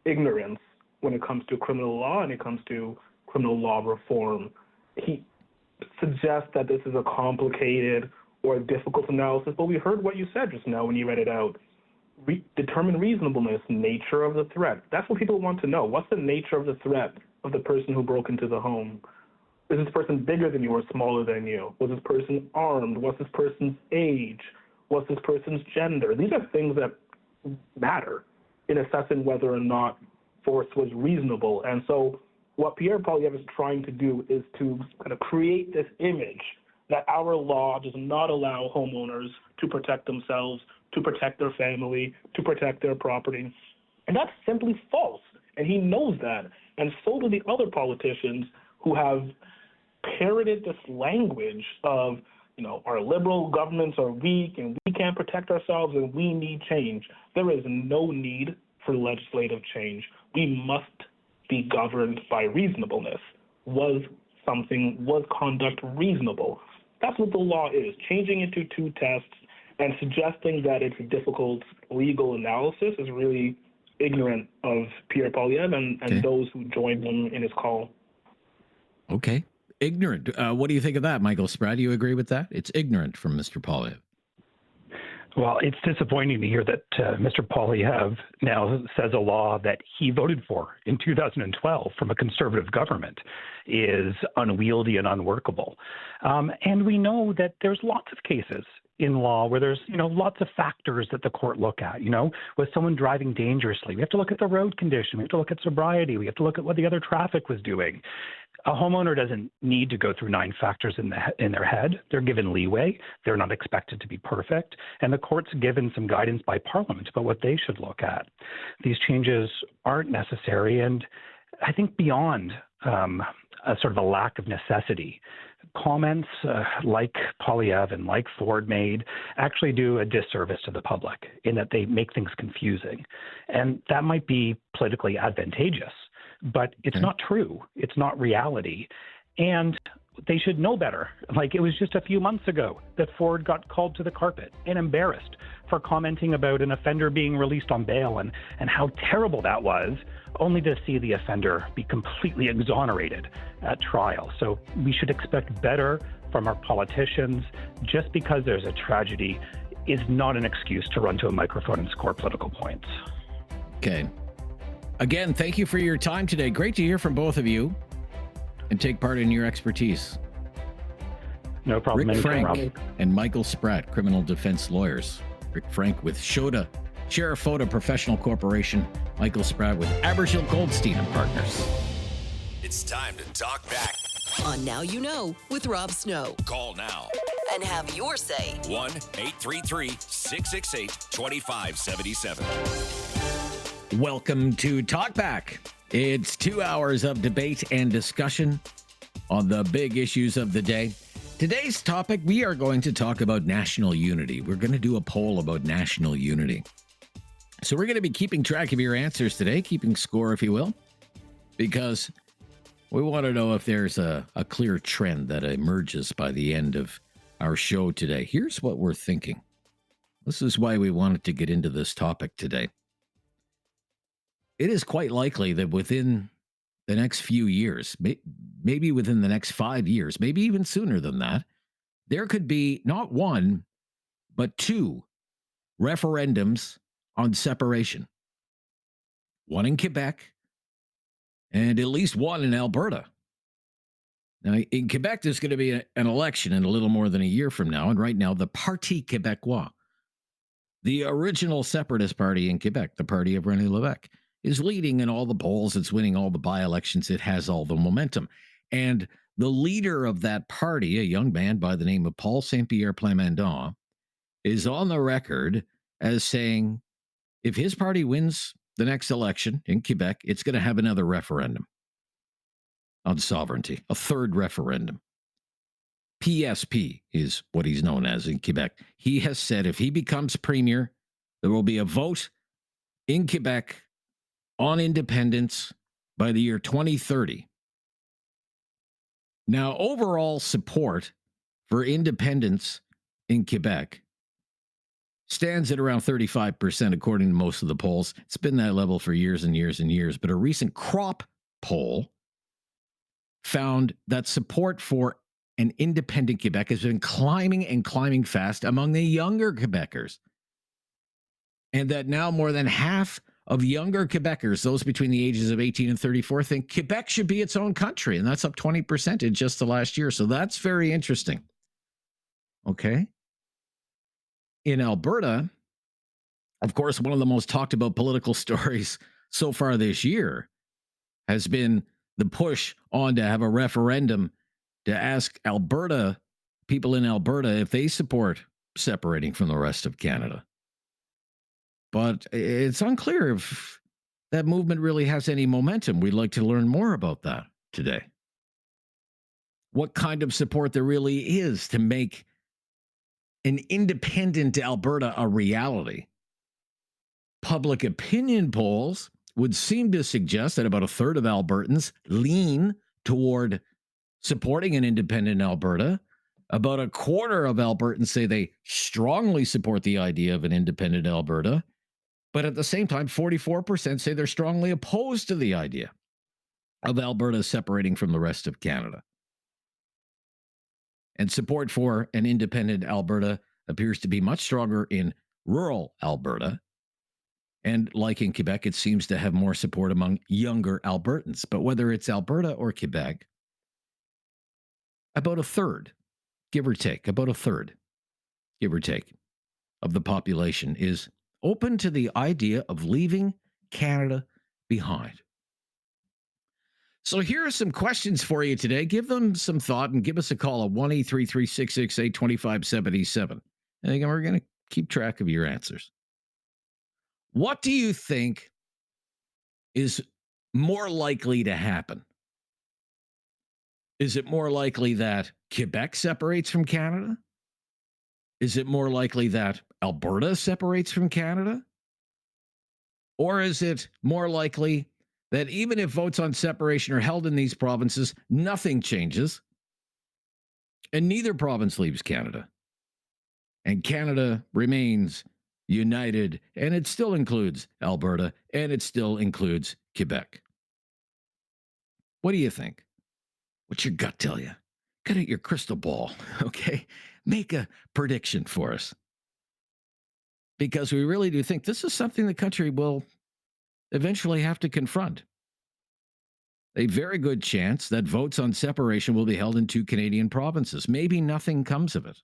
ignorance when it comes to criminal law and it comes to criminal law reform. He suggests that this is a complicated or difficult analysis, but we heard what you said just now when you read it out. determine reasonableness, nature of the threat. That's what people want to know. What's the nature of the threat of the person who broke into the home? Is this person bigger than you or smaller than you? Was this person armed? What's this person's age? What's this person's gender? These are things that matter in assessing whether or not force was reasonable. And so what Pierre Poilievre is trying to do is to kind of create this image that our law does not allow homeowners to protect themselves, to protect their family, to protect their property. And that's simply false. And he knows that. And so do the other politicians who have parroted this language of, our liberal governments are weak and we can't protect ourselves and we need change. There is no need for legislative change. We must be governed by reasonableness. Was conduct reasonable? That's what the law is. Changing it to two tests and suggesting that it's a difficult legal analysis is really ignorant of Pierre Poilievre and those who joined him in his call. Okay. Ignorant. What do you think of that, Michael Spratt? Do you agree with that? It's ignorant from Mr. Poilievre. Well, it's disappointing to hear that Mr. Poilievre now says a law that he voted for in 2012 from a conservative government is unwieldy and unworkable. And we know that there's lots of cases in law where there's, lots of factors that the court look at, with someone driving dangerously. We have to look at the road condition. We have to look at sobriety. We have to look at what the other traffic was doing. A homeowner doesn't need to go through 9 factors in their head. They're given leeway. They're not expected to be perfect. And the court's given some guidance by Parliament about what they should look at. These changes aren't necessary. And I think beyond a sort of a lack of necessity, comments like Poilievre and like Ford made actually do a disservice to the public in that they make things confusing. And that might be politically advantageous, but it's not true. It's not reality. And they should know better. Like, it was just a few months ago that Ford got called to the carpet and embarrassed for commenting about an offender being released on bail and how terrible that was, only to see the offender be completely exonerated at trial. So we should expect better from our politicians. Just because there's a tragedy is not an excuse to run to a microphone and score political points. Okay. Again, thank you for your time today. Great to hear from both of you and take part in your expertise. No problem. Rick Anytime, Frank and Michael Spratt, criminal defense lawyers. Rick Frank with Sheriff Foda Professional Corporation. Michael Spratt with Abergil Goldstein and Partners. It's time to talk back. On Now You Know with Rob Snow. Call now. And have your say. 1-833-668-2577. Welcome to Talkback. It's 2 hours of debate and discussion on the big issues of the day. Today's topic, we are going to talk about national unity. We're going to do a poll about national unity. So we're going to be keeping track of your answers today, keeping score, if you will, because we want to know if there's a clear trend that emerges by the end of our show today. Here's what we're thinking. This is why we wanted to get into this topic today. It is quite likely that within the next few years, maybe within the next 5 years, maybe even sooner than that, there could be not one, but 2 referendums on separation. One in Quebec and at least one in Alberta. Now, in Quebec, there's going to be an election in a little more than a year from now. And right now, the Parti Québécois, the original separatist party in Quebec, the party of René Lévesque, is leading in all the polls. It's winning all the by-elections. It has all the momentum. And the leader of that party, a young man by the name of Paul Saint-Pierre Plamondon, is on the record as saying if his party wins the next election in Quebec, it's going to have another referendum on sovereignty, a third referendum. PSP is what he's known as in Quebec. He has said if he becomes premier, there will be a vote in Quebec on independence by the year 2030. Now, overall support for independence in Quebec stands at around 35%, according to most of the polls. It's been that level for years and years and years. But a recent crop poll found that support for an independent Quebec has been climbing and climbing fast among the younger Quebecers. and that now more than half of younger Quebecers, those between the ages of 18 and 34, think Quebec should be its own country, and that's up 20% in just the last year. So that's very interesting. Okay. In Alberta, of course, one of the most talked about political stories so far this year has been the push on to have a referendum to ask Alberta, people in Alberta, if they support separating from the rest of Canada. But it's unclear if that movement really has any momentum. We'd like to learn more about that today. What kind of support there really is to make an independent Alberta a reality. Public opinion polls would seem to suggest that about a third of Albertans lean toward supporting an independent Alberta. About a quarter of Albertans say they strongly support the idea of an independent Alberta. But at the same time, 44% say they're strongly opposed to the idea of Alberta separating from the rest of Canada. And support for an independent Alberta appears to be much stronger in rural Alberta. And like in Quebec, it seems to have more support among younger Albertans. But whether it's Alberta or Quebec, about a third, give or take, about a third, give or take, of the population is open to the idea of leaving Canada behind. So here are some questions for you today. Give them some thought and give us a call at 1-833-668-2577. And we're going to keep track of your answers. What do you think is more likely to happen? Is it more likely that Quebec separates from Canada? Is it more likely that Alberta separates from Canada? Or is it more likely that even if votes on separation are held in these provinces, nothing changes and neither province leaves Canada? And Canada remains united, and it still includes Alberta, and it still includes Quebec. What do you think? What's your gut tell you? Get at your crystal ball, okay? Make a prediction for us. Because we really do think this is something the country will eventually have to confront. A very good chance that votes on separation will be held in 2 Canadian provinces. Maybe nothing comes of it.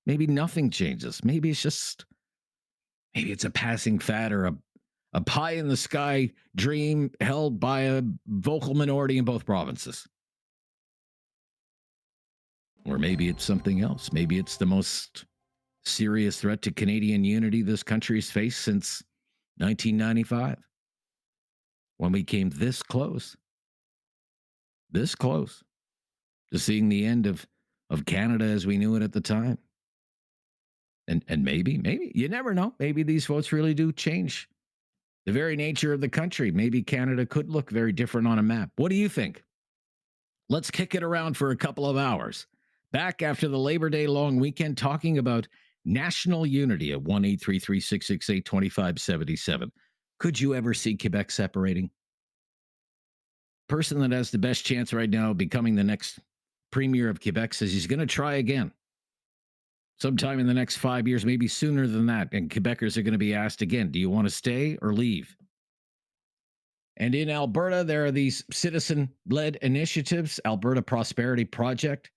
Maybe nothing changes. Maybe it's a passing fad or a pie-in-the-sky dream held by a vocal minority in both provinces. Or maybe it's something else. Maybe it's the most serious threat to Canadian unity this country's faced since 1995, when we came this close to seeing the end of Canada as we knew it at the time. And maybe, you never know. Maybe these votes really do change the very nature of the country. Maybe Canada could look very different on a map. What do you think? Let's kick it around for a couple of hours. Back after the Labor Day long weekend, talking about national unity at 1-833-668-2577. Could you ever see Quebec separating? Person that has the best chance right now of becoming the next premier of Quebec says he's going to try again. Sometime in the next 5 years, maybe sooner than that. And Quebecers are going to be asked again, do you want to stay or leave? And in Alberta, there are these citizen-led initiatives. Alberta Prosperity Project.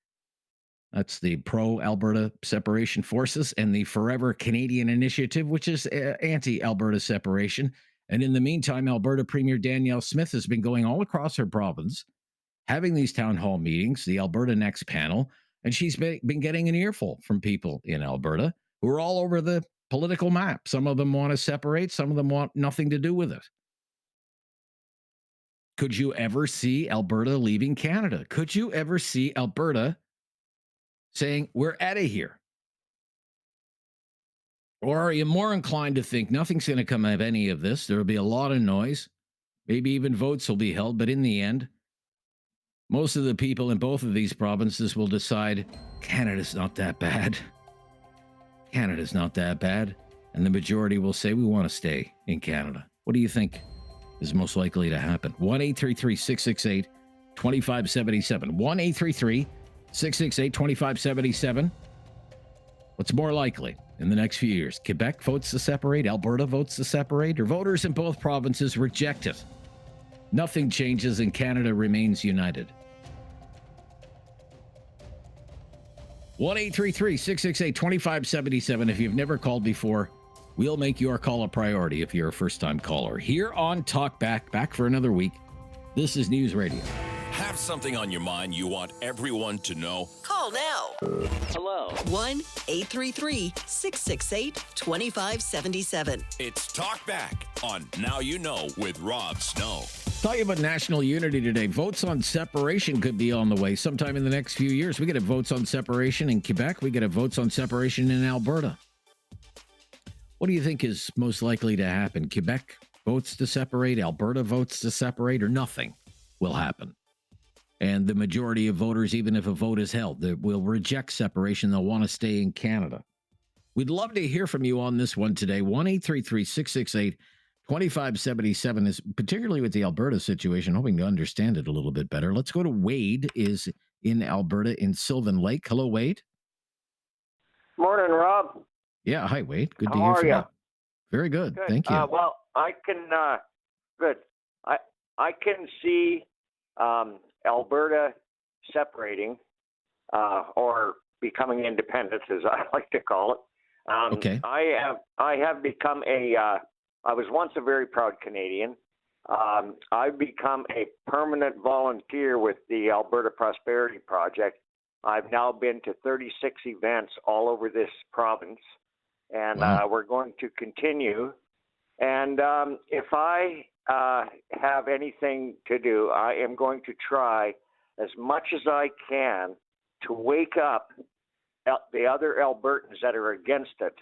That's the pro-Alberta separation forces, and the Forever Canadian Initiative, which is anti-Alberta separation. And in the meantime, Alberta Premier Danielle Smith has been going all across her province, having these town hall meetings, the Alberta Next panel, and she's been getting an earful from people in Alberta who are all over the political map. Some of them want to separate. Some of them want nothing to do with it. Could you ever see Alberta leaving Canada? Could you ever see Alberta saying, we're out of here? Or are you more inclined to think nothing's going to come of any of this? There will be a lot of noise. Maybe even votes will be held. But in the end, most of the people in both of these provinces will decide Canada's not that bad. Canada's not that bad. And the majority will say we want to stay in Canada. What do you think is most likely to happen? 1-833-668-2577. 1-833-668-2577. What's more likely in the next few years? Quebec votes to separate, Alberta votes to separate, or voters in both provinces reject it? Nothing changes and Canada remains united. 1-833-668-2577. If you've never called before, we'll make your call a priority if you're a first-time caller. Here on Talkback, back for another week. This is News Radio. Have something on your mind you want everyone to know? Call now. Hello. 1-833-668-2577. It's Talkback on Now You Know with Rob Snow. Talking about national unity today. Votes on separation could be on the way sometime in the next few years. We get a votes on separation in Quebec. We get a votes on separation in Alberta. What do you think is most likely to happen? Quebec votes to separate, Alberta votes to separate, or nothing will happen? And the majority of voters, even if a vote is held, that will reject separation. They'll want to stay in Canada. We'd love to hear from you on this one today. 1-833-668-2577 is particularly with the Alberta situation, hoping to understand it a little bit better. Let's go to Wade is in Alberta in Sylvan Lake. Hello, Wade. Morning, Rob. Yeah. Hi, Wade. Good to How hear are from you? you. Very good. Thank you. Well, I can, good. I can see Alberta separating or becoming independent, as I like to call it. Okay. I have become I was once a very proud Canadian. I've become a permanent volunteer with the Alberta Prosperity Project. I've now been to 36 events all over this province, and we're going to continue. And if I have anything to do, I am going to try as much as I can to wake up the other Albertans that are against it,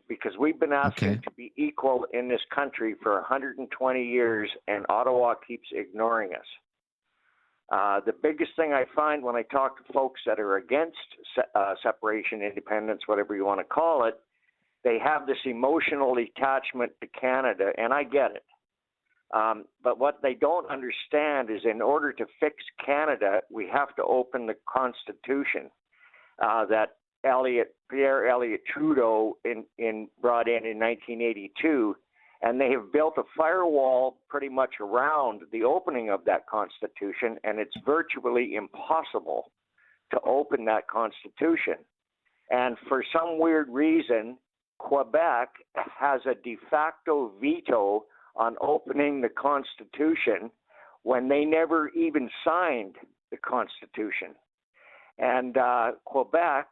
because we've been asking to be equal in this country for 120 years, and Ottawa keeps ignoring us. The biggest thing I find when I talk to folks that are against separation, independence, whatever you want to call it, they have this emotional attachment to Canada, and I get it. But what they don't understand is in order to fix Canada, we have to open the Constitution that Pierre Elliott Trudeau brought in 1982, and they have built a firewall pretty much around the opening of that Constitution, and it's virtually impossible to open that Constitution. And for some weird reason, Quebec has a de facto veto on opening the Constitution when they never even signed the Constitution. And Quebec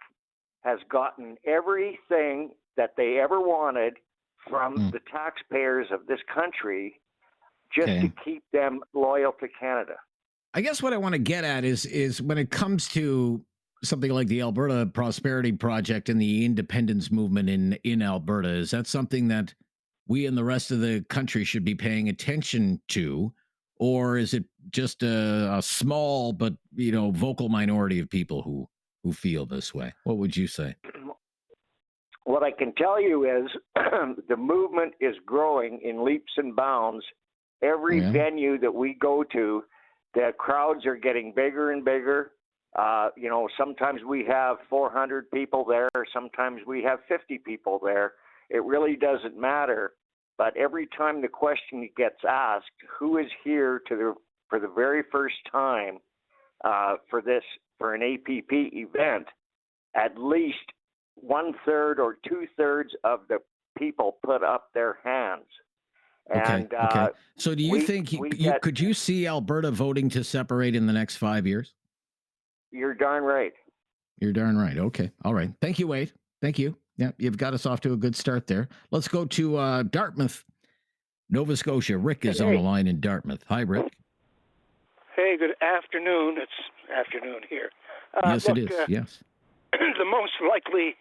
has gotten everything that they ever wanted from the taxpayers of this country just to keep them loyal to Canada. I guess what I want to get at is when it comes to something like the Alberta Prosperity Project and the independence movement in Alberta, is that something that we and the rest of the country should be paying attention to, or is it just a small but vocal minority of people who feel this way? What would you say? What I can tell you is the movement is growing in leaps and bounds. Every venue that we go to, the crowds are getting bigger and bigger. Sometimes we have 400 people there, sometimes we have 50 people there. It really doesn't matter. But every time the question gets asked, who is here for the very first time for an APP event, at least 1/3 or 2/3 of the people put up their hands. And, okay. So do you think could you see Alberta voting to separate in the next 5 years? You're darn right. You're darn right. Okay. All right. Thank you, Wade. Thank you. Yeah, you've got us off to a good start there. Let's go to Dartmouth, Nova Scotia. Rick is on the line in Dartmouth. Hi, Rick. Hey, good afternoon. It's afternoon here. Yes, it is. Yes. The most likely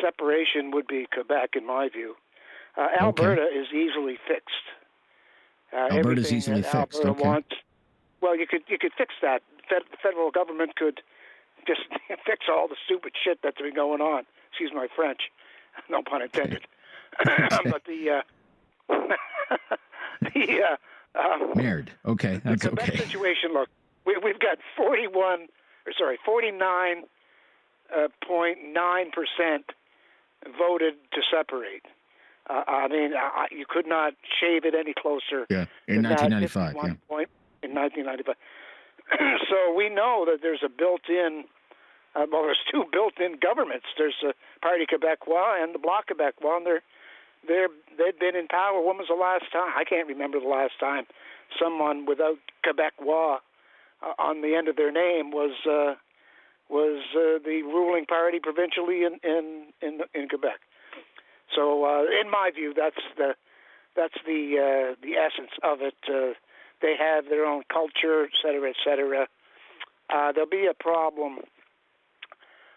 separation would be Quebec, in my view. Alberta is easily fixed. Alberta is easily fixed. Alberta wants, well, you could fix that. The federal government could just fix all the stupid shit that's been going on. Excuse my French, no pun intended. But Merde. Okay, that's the Quebec okay. situation. Look, we've got 49 voted to separate. I mean, you could not shave it any closer. Yeah, in 1995. Yeah. Point in 1995. So we know that there's a built-in. Well, there's two built-in governments. There's the Parti Québécois and the Bloc Québécois, and they've been in power. When was the last time? I can't remember the last time someone without Québécois on the end of their name was the ruling party provincially in Quebec. So, in my view, that's the essence of it. They have their own culture, et cetera, et cetera. There'll be a problem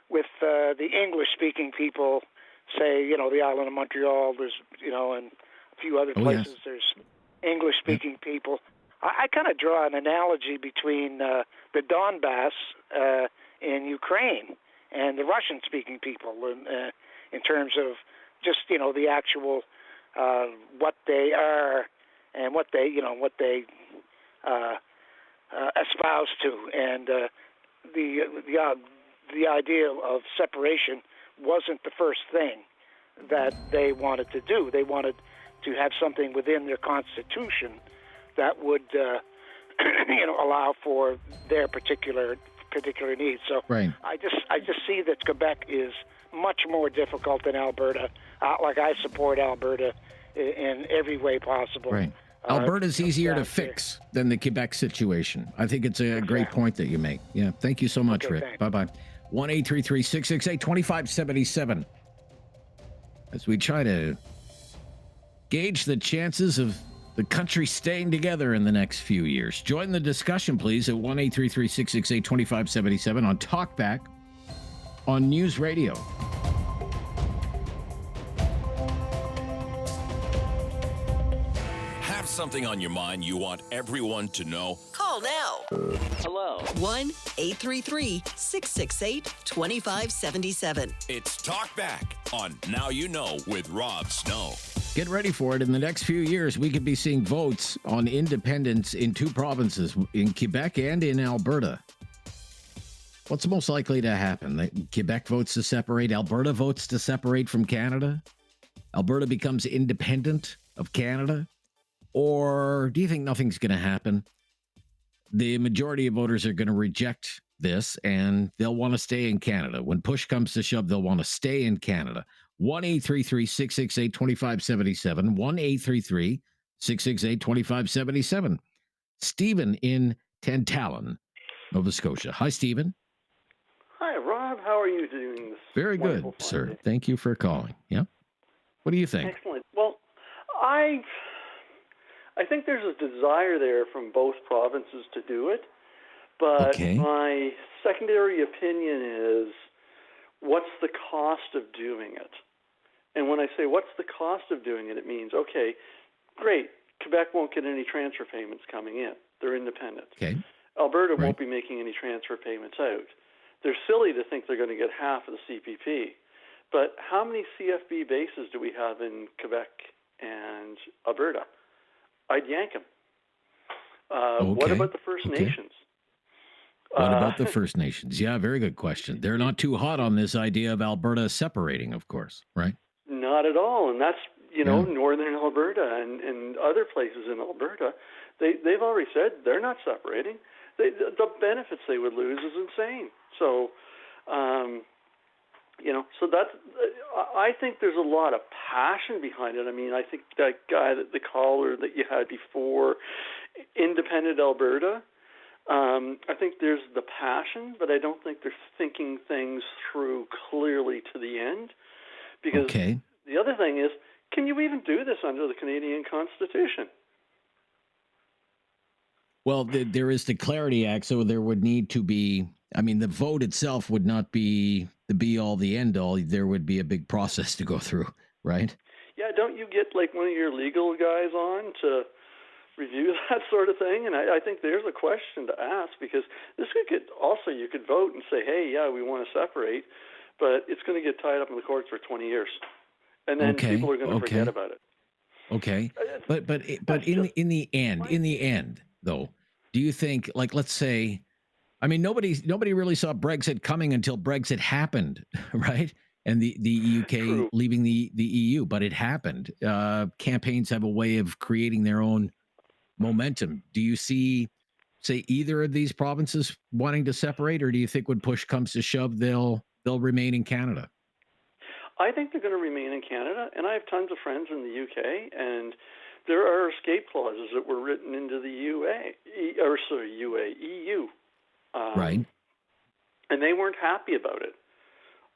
with the English-speaking people. Say, the island of Montreal. There's, and a few other places. Yes. There's English-speaking people. I kind of draw an analogy between the Donbass in Ukraine and the Russian-speaking people in terms of just the actual what they are and what they espouse to, and the idea of separation wasn't the first thing that they wanted to do. They wanted to have something within their constitution that would allow for their particular needs. So right. I just see that Quebec is much more difficult than Alberta. I support Alberta in every way possible. Right. Alberta's easier to fix than the Quebec situation. I think it's a great point that you make. Yeah. Thank you so much, Rick. Thanks. Bye-bye. 1-833-668-2577. As we try to gauge the chances of the country staying together in the next few years. Join the discussion, please, at 1-833-668-2577 on Talkback on News Radio. Have something on your mind you want everyone to know? Call now. Hello. 1-833-668-2577. It's Talkback on Now You Know with Rob Snow. Get ready for it. In the next few years, we could be seeing votes on independence in two provinces, in Quebec and in Alberta. What's most likely to happen? Quebec votes to separate, Alberta votes to separate from Canada? Alberta becomes independent of Canada? Or do you think nothing's going to happen? The majority of voters are going to reject this, and they'll want to stay in Canada. When push comes to shove, they'll want to stay in Canada. 1-833-668-2577. 1-833-668-2577. Stephen in Tantallon, Nova Scotia. Hi, Stephen. Hi, Rob. How are you doing this Very good, sir. Friday? Thank you for calling. Yeah. What do you think? Excellent. Well, I think there's a desire there from both provinces to do it, but my secondary opinion is, what's the cost of doing it? And when I say what's the cost of doing it, it means, okay, great, Quebec won't get any transfer payments coming in. They're independent. Okay. Alberta won't be making any transfer payments out. They're silly to think they're going to get half of the CPP. But how many CFB bases do we have in Quebec and Alberta? I'd yank them. What about the First Nations? What about the First Nations? Yeah, very good question. They're not too hot on this idea of Alberta separating, of course, right? Not at all. And that's, northern Alberta and other places in Alberta. They've already said they're not separating. The benefits they would lose is insane. So, so that's, I think there's a lot of passion behind it. I mean, I think that guy, the caller that you had before, independent Alberta, I think there's the passion, but I don't think they're thinking things through clearly to the end. Because the other thing is, can you even do this under the Canadian Constitution? Well, there is the Clarity Act, so there would need to be, the vote itself would not be the be-all, the end-all. There would be a big process to go through, right? Yeah, don't you get like one of your legal guys on to review that sort of thing? And I think there's a question to ask, because this could get, also you could vote and say, hey, yeah, we want to separate, but it's going to get tied up in the courts for 20 years. And then people are going to forget about it. Okay. But in the end, though, do you think, like, let's say I mean, nobody really saw Brexit coming until Brexit happened, right? And the UK leaving the EU, but it happened. Campaigns have a way of creating their own momentum. Do you see, say, either of these provinces wanting to separate, or do you think when push comes to shove, they'll remain in Canada? I think they're going to remain in Canada, and I have tons of friends in the UK, and there are escape clauses that were written into the EU. Right. And they weren't happy about it.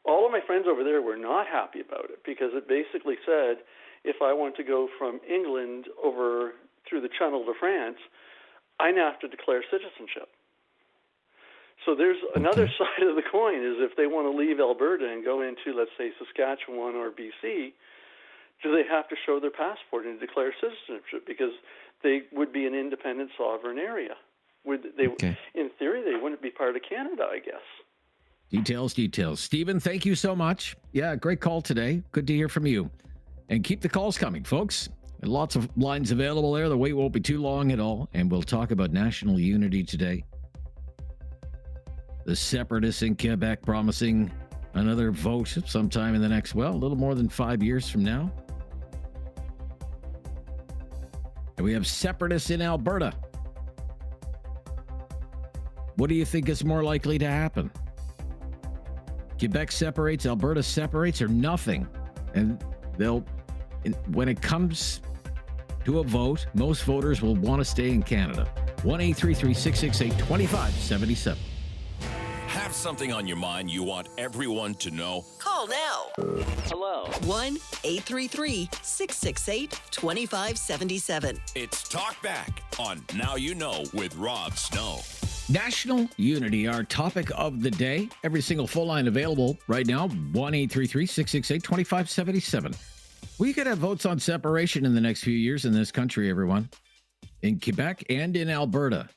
All of my friends over there were not happy about it because it basically said if I want to go from England over through the Channel to France, I now have to declare citizenship. So there's another side of the coin is if they want to leave Alberta and go into, let's say, Saskatchewan or BC, do they have to show their passport and declare citizenship because they would be an independent sovereign area? In theory, they wouldn't be part of Canada, I guess. Details. Stephen, thank you so much. Yeah, great call today. Good to hear from you. And keep the calls coming, folks. Lots of lines available there. The wait won't be too long at all. And we'll talk about national unity today. The separatists in Quebec promising another vote sometime in the next, a little more than 5 years from now. And we have separatists in Alberta. What do you think is more likely to happen? Quebec separates, Alberta separates, or nothing? And when it comes to a vote, most voters will want to stay in Canada. 1-833-668-2577. Have something on your mind you want everyone to know? Call now. Hello. 1-833-668-2577. It's Talkback on Now You Know with Rob Snow. National unity, our topic of the day. Every single phone line available right now, 1-833-668-2577. We could have votes on separation in the next few years in this country, everyone. In Quebec and in Alberta.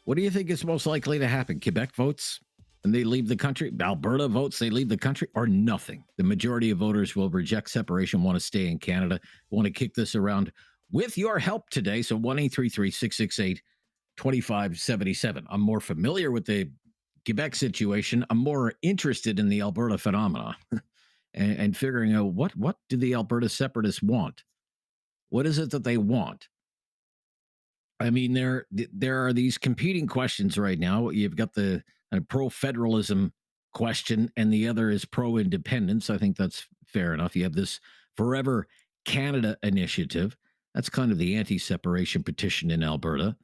What do you think is most likely to happen? Quebec votes and they leave the country? Alberta votes, they leave the country? Or nothing? The majority of voters will reject separation, want to stay in Canada, want to kick this around with your help today. So 1-833-668-2577. I'm more familiar with the Quebec situation. I'm more interested in the Alberta phenomena and figuring out what do the Alberta separatists want? What is it that they want? I mean, there are these competing questions right now. You've got the pro-federalism question, and the other is pro-independence. I think that's fair enough. You have this Forever Canada initiative. That's kind of the anti-separation petition in Alberta.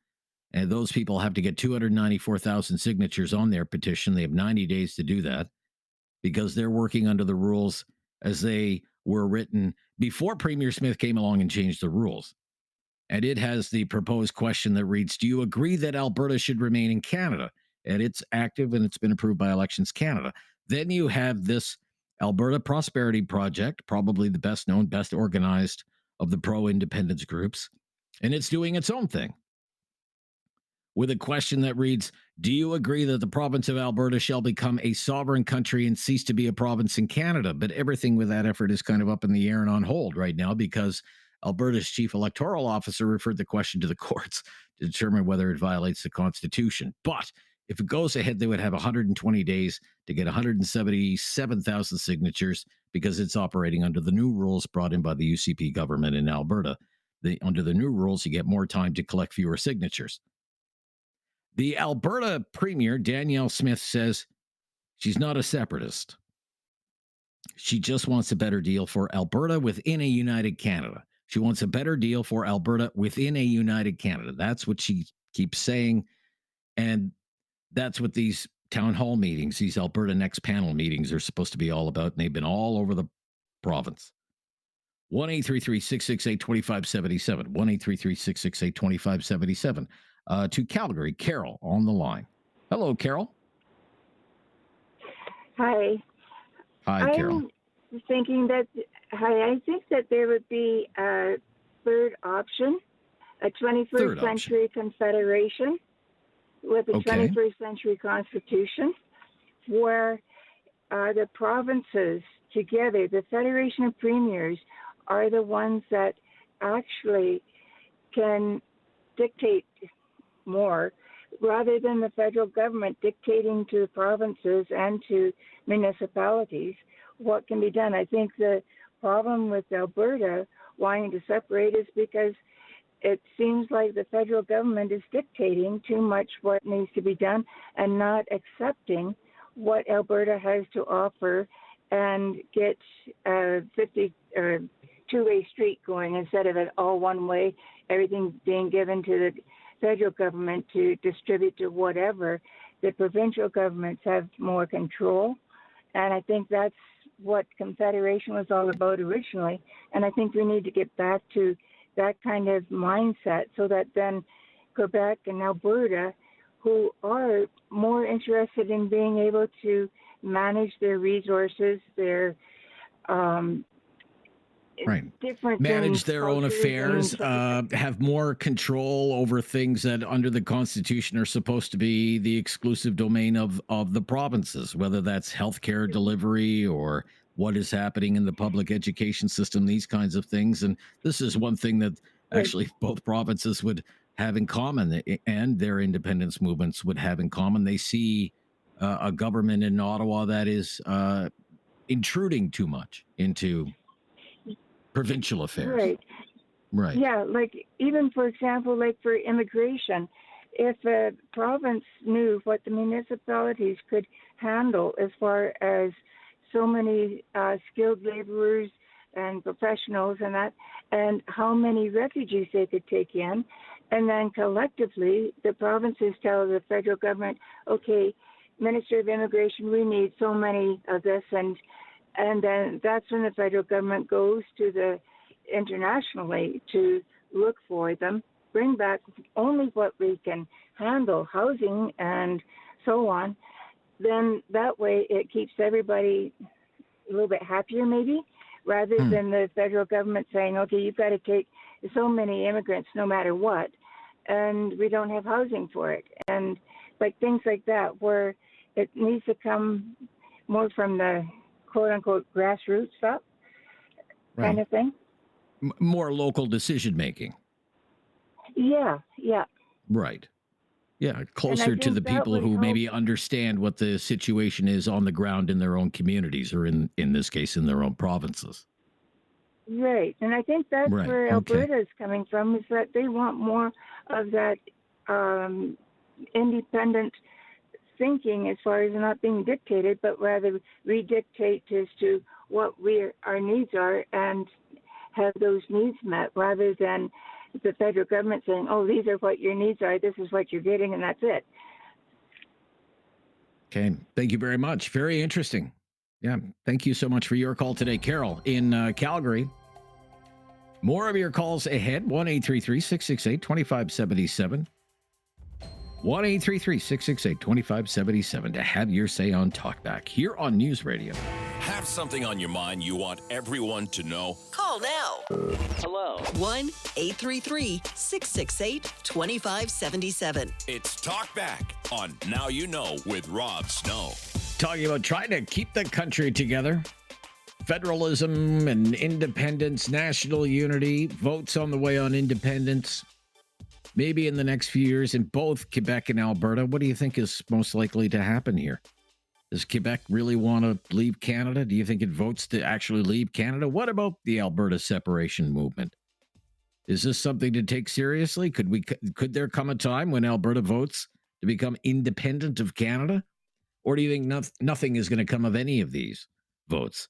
And those people have to get 294,000 signatures on their petition. They have 90 days to do that because they're working under the rules as they were written before Premier Smith came along and changed the rules. And it has the proposed question that reads, do you agree that Alberta should remain in Canada? And it's active and it's been approved by Elections Canada. Then you have this Alberta Prosperity Project, probably the best known, best organized of the pro-independence groups. And it's doing its own thing with a question that reads, do you agree that the province of Alberta shall become a sovereign country and cease to be a province in Canada? But everything with that effort is kind of up in the air and on hold right now because Alberta's chief electoral officer referred the question to the courts to determine whether it violates the Constitution. But if it goes ahead, they would have 120 days to get 177,000 signatures because it's operating under the new rules brought in by the UCP government in Alberta. Under the new rules, you get more time to collect fewer signatures. The Alberta Premier, Danielle Smith, says she's not a separatist. She just wants a better deal for Alberta within a united Canada. She wants a better deal for Alberta within a united Canada. That's what she keeps saying. And that's what these town hall meetings, these Alberta Next panel meetings are supposed to be all about. And they've been all over the province. 1-833-668-2577. 1-833-668-2577. To Calgary, Carol on the line. Hello, Carol. Hi. Hi, Carol. I'm thinking that, I think that there would be a third option, a 21st century confederation with a 21st century constitution where the provinces together, the Federation of Premiers, are the ones that actually can dictate more rather than the federal government dictating to the provinces and to municipalities what can be done. I think the problem with Alberta wanting to separate is because it seems like the federal government is dictating too much what needs to be done and not accepting what Alberta has to offer and get a 50 or two-way street going instead of it all one way, everything being given to the federal government to distribute to whatever. The provincial governments have more control, and I think that's what Confederation was all about originally, and I think we need to get back to that kind of mindset so that then Quebec and Alberta, who are more interested in being able to manage their resources, their different manage things, their own affairs, have more control over things that under the Constitution are supposed to be the exclusive domain of the provinces, whether that's healthcare delivery or what is happening in the public education system, these kinds of things. And this is one thing that actually both provinces would have in common, and their independence movements would have in common. They see a government in Ottawa that is intruding too much into provincial affairs. Right. Yeah, like even for example, like for immigration, if a province knew what the municipalities could handle as far as so many skilled laborers and professionals and that, and how many refugees they could take in, and then collectively the provinces tell the federal government, okay, Minister of Immigration, we need so many of this, and then that's when the federal government goes to the internationally to look for them, bring back only what we can handle, housing and so on. Then that way it keeps everybody a little bit happier maybe, rather than the federal government saying, okay, you've got to take so many immigrants no matter what, and we don't have housing for it. And like things like that, where it needs to come more from the quote-unquote grassroots up kind of thing. More local decision making. Yeah. Right. Yeah, closer to the people who maybe understand what the situation is on the ground in their own communities, or in this case, in their own provinces. Right. And I think that's where Alberta is coming from, is that they want more of that independent thinking as far as not being dictated, but rather redictate as to what our needs are and have those needs met, rather than the federal government saying, oh, these are what your needs are, this is what you're getting, and that's it. Okay. Thank you very much. Very interesting. Yeah. Thank you so much for your call today, Carol in Calgary. More of your calls ahead. 1-833-668-2577. 1-833-668-2577 to have your say on Talkback here on News Radio. Have something on your mind you want everyone to know? Call now. Hello. 1-833-668-2577. It's Talkback on Now You Know with Rob Snow. Talking about trying to keep the country together. Federalism and independence, national unity, votes on the way on independence. Maybe in the next few years in both Quebec and Alberta. What do you think is most likely to happen here? Does Quebec really want to leave Canada? Do you think it votes to actually leave Canada? What about the Alberta separation movement? Is this something to take seriously? Could there come a time when Alberta votes to become independent of Canada? Or do you think nothing is going to come of any of these votes?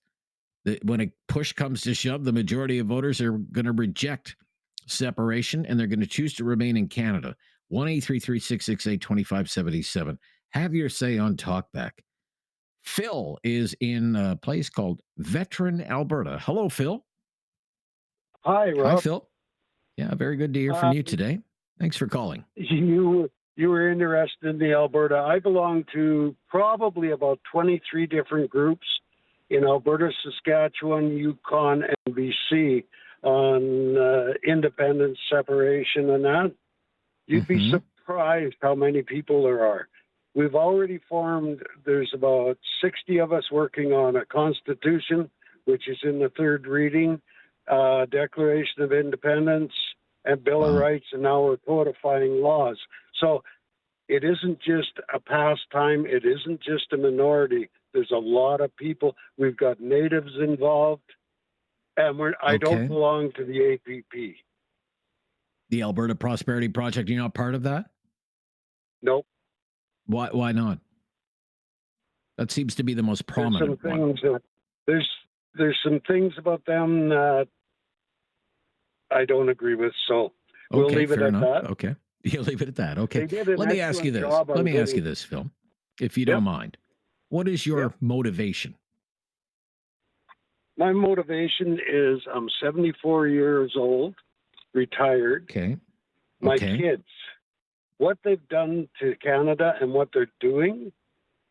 When a push comes to shove, the majority of voters are going to reject separation, and they're going to choose to remain in Canada. 1-833-668-2577. Have your say on Talkback. Phil is in a place called Veteran, Alberta. Hello, Phil. Hi, Rob. Hi, Phil. Yeah, very good to hear from you today. Thanks for calling. You were interested in the Alberta. I belong to probably about 23 different groups in Alberta, Saskatchewan, Yukon, and BC on independence, separation, and that. You'd be surprised how many people there are. We've already formed, there's about 60 of us working on a constitution, which is in the third reading, Declaration of Independence, and Bill of Rights, and now we're codifying laws. So It isn't just a pastime. It isn't just a minority. There's a lot of people. We've got natives involved, and I don't belong to the APP. The Alberta Prosperity Project, you're not part of that? Nope. Why not? That seems to be the most prominent one. There's some things about them that I don't agree with, so we'll leave it at that. Okay. You'll leave it at that. Okay. Let me ask you this, Phil, if you don't mind. What is your motivation? My motivation is I'm 74 years old, retired. Okay. My kids, what they've done to Canada and what they're doing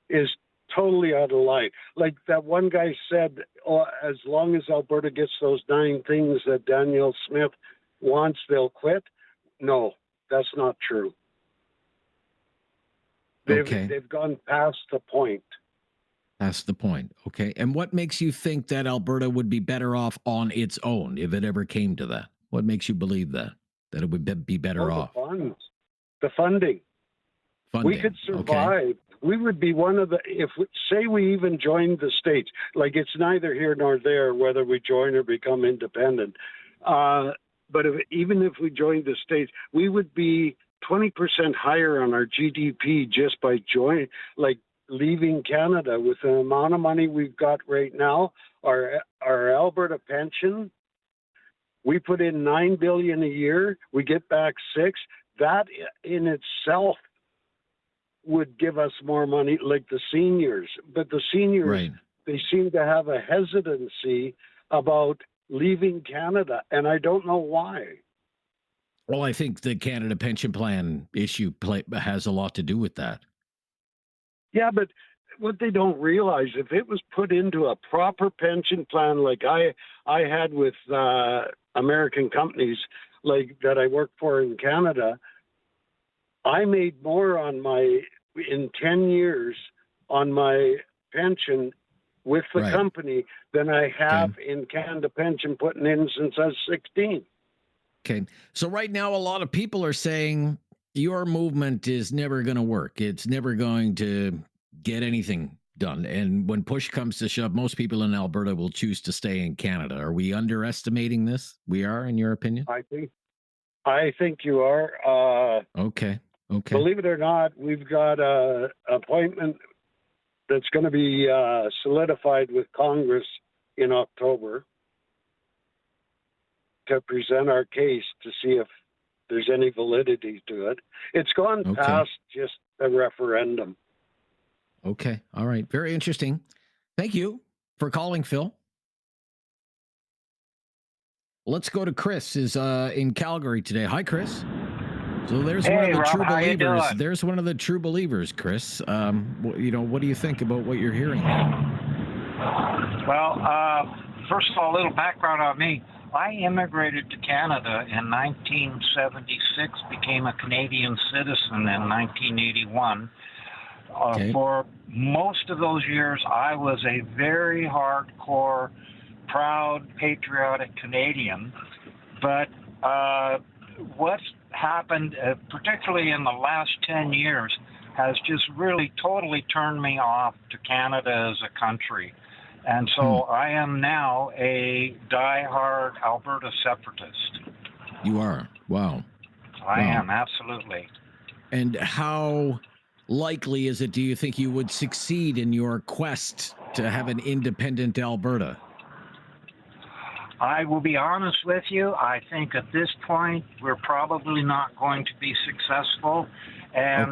is totally out of line. Like that one guy said, as long as Alberta gets those 9 things that Danielle Smith wants, they'll quit. No, that's not true. They've gone past the point. That's the point. Okay. And what makes you think that Alberta would be better off on its own if it ever came to that? What makes you believe that it would be better off? The funding. We could survive. Okay. We would be one of the, say we even joined the states, like it's neither here nor there whether we join or become independent. But even if we joined the states, we would be 20% higher on our GDP just by leaving Canada. With the amount of money we've got right now, our Alberta pension, we put in $9 billion a year, we get back $6 billion. That in itself would give us more money, like the seniors. But the seniors, they seem to have a hesitancy about leaving Canada, and I don't know why. Well, I think the Canada Pension Plan issue has a lot to do with that. Yeah, but what they don't realize, if it was put into a proper pension plan like I had with American companies like that I worked for in Canada, I made more in 10 years on my pension with the company than I have in Canada Pension putting in since I was 16. Okay. So right now, a lot of people are saying your movement is never going to work. It's never going to get anything done. And when push comes to shove, most people in Alberta will choose to stay in Canada. Are we underestimating this? We are, in your opinion? I think you are. Okay. Believe it or not, we've got an appointment that's going to be solidified with Congress in October to present our case to see if there's any validity to it. It's gone past just a referendum. Okay. All right. Very interesting. Thank you for calling, Phil. Let's go to Chris, is in Calgary today. Hi, Chris. So there's one of the true believers. There's one of the true believers, Chris. What do you think about what you're hearing? Well, first of all, a little background on me. I immigrated to Canada in 1976, became a Canadian citizen in 1981. For most of those years, I was a very hardcore, proud, patriotic Canadian. But what's happened, particularly in the last 10 years, has just really totally turned me off to Canada as a country. And so I am now a diehard Alberta separatist. You are? Wow. I am, absolutely. And how likely is it, do you think, you would succeed in your quest to have an independent Alberta? I will be honest with you. I think at this point, we're probably not going to be successful. And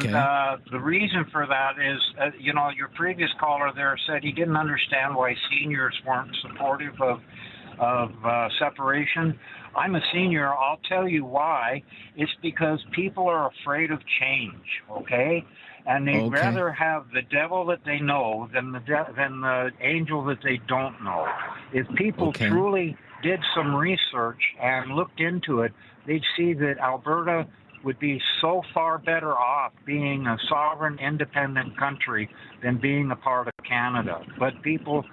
the reason for that is, your previous caller there said he didn't understand why seniors weren't supportive of separation. I'm a senior. I'll tell you why. It's because people are afraid of change, okay? And they'd rather have the devil that they know than the angel that they don't know. If people truly did some research and looked into it, they'd see that Alberta would be so far better off being a sovereign, independent country than being a part of Canada. But people,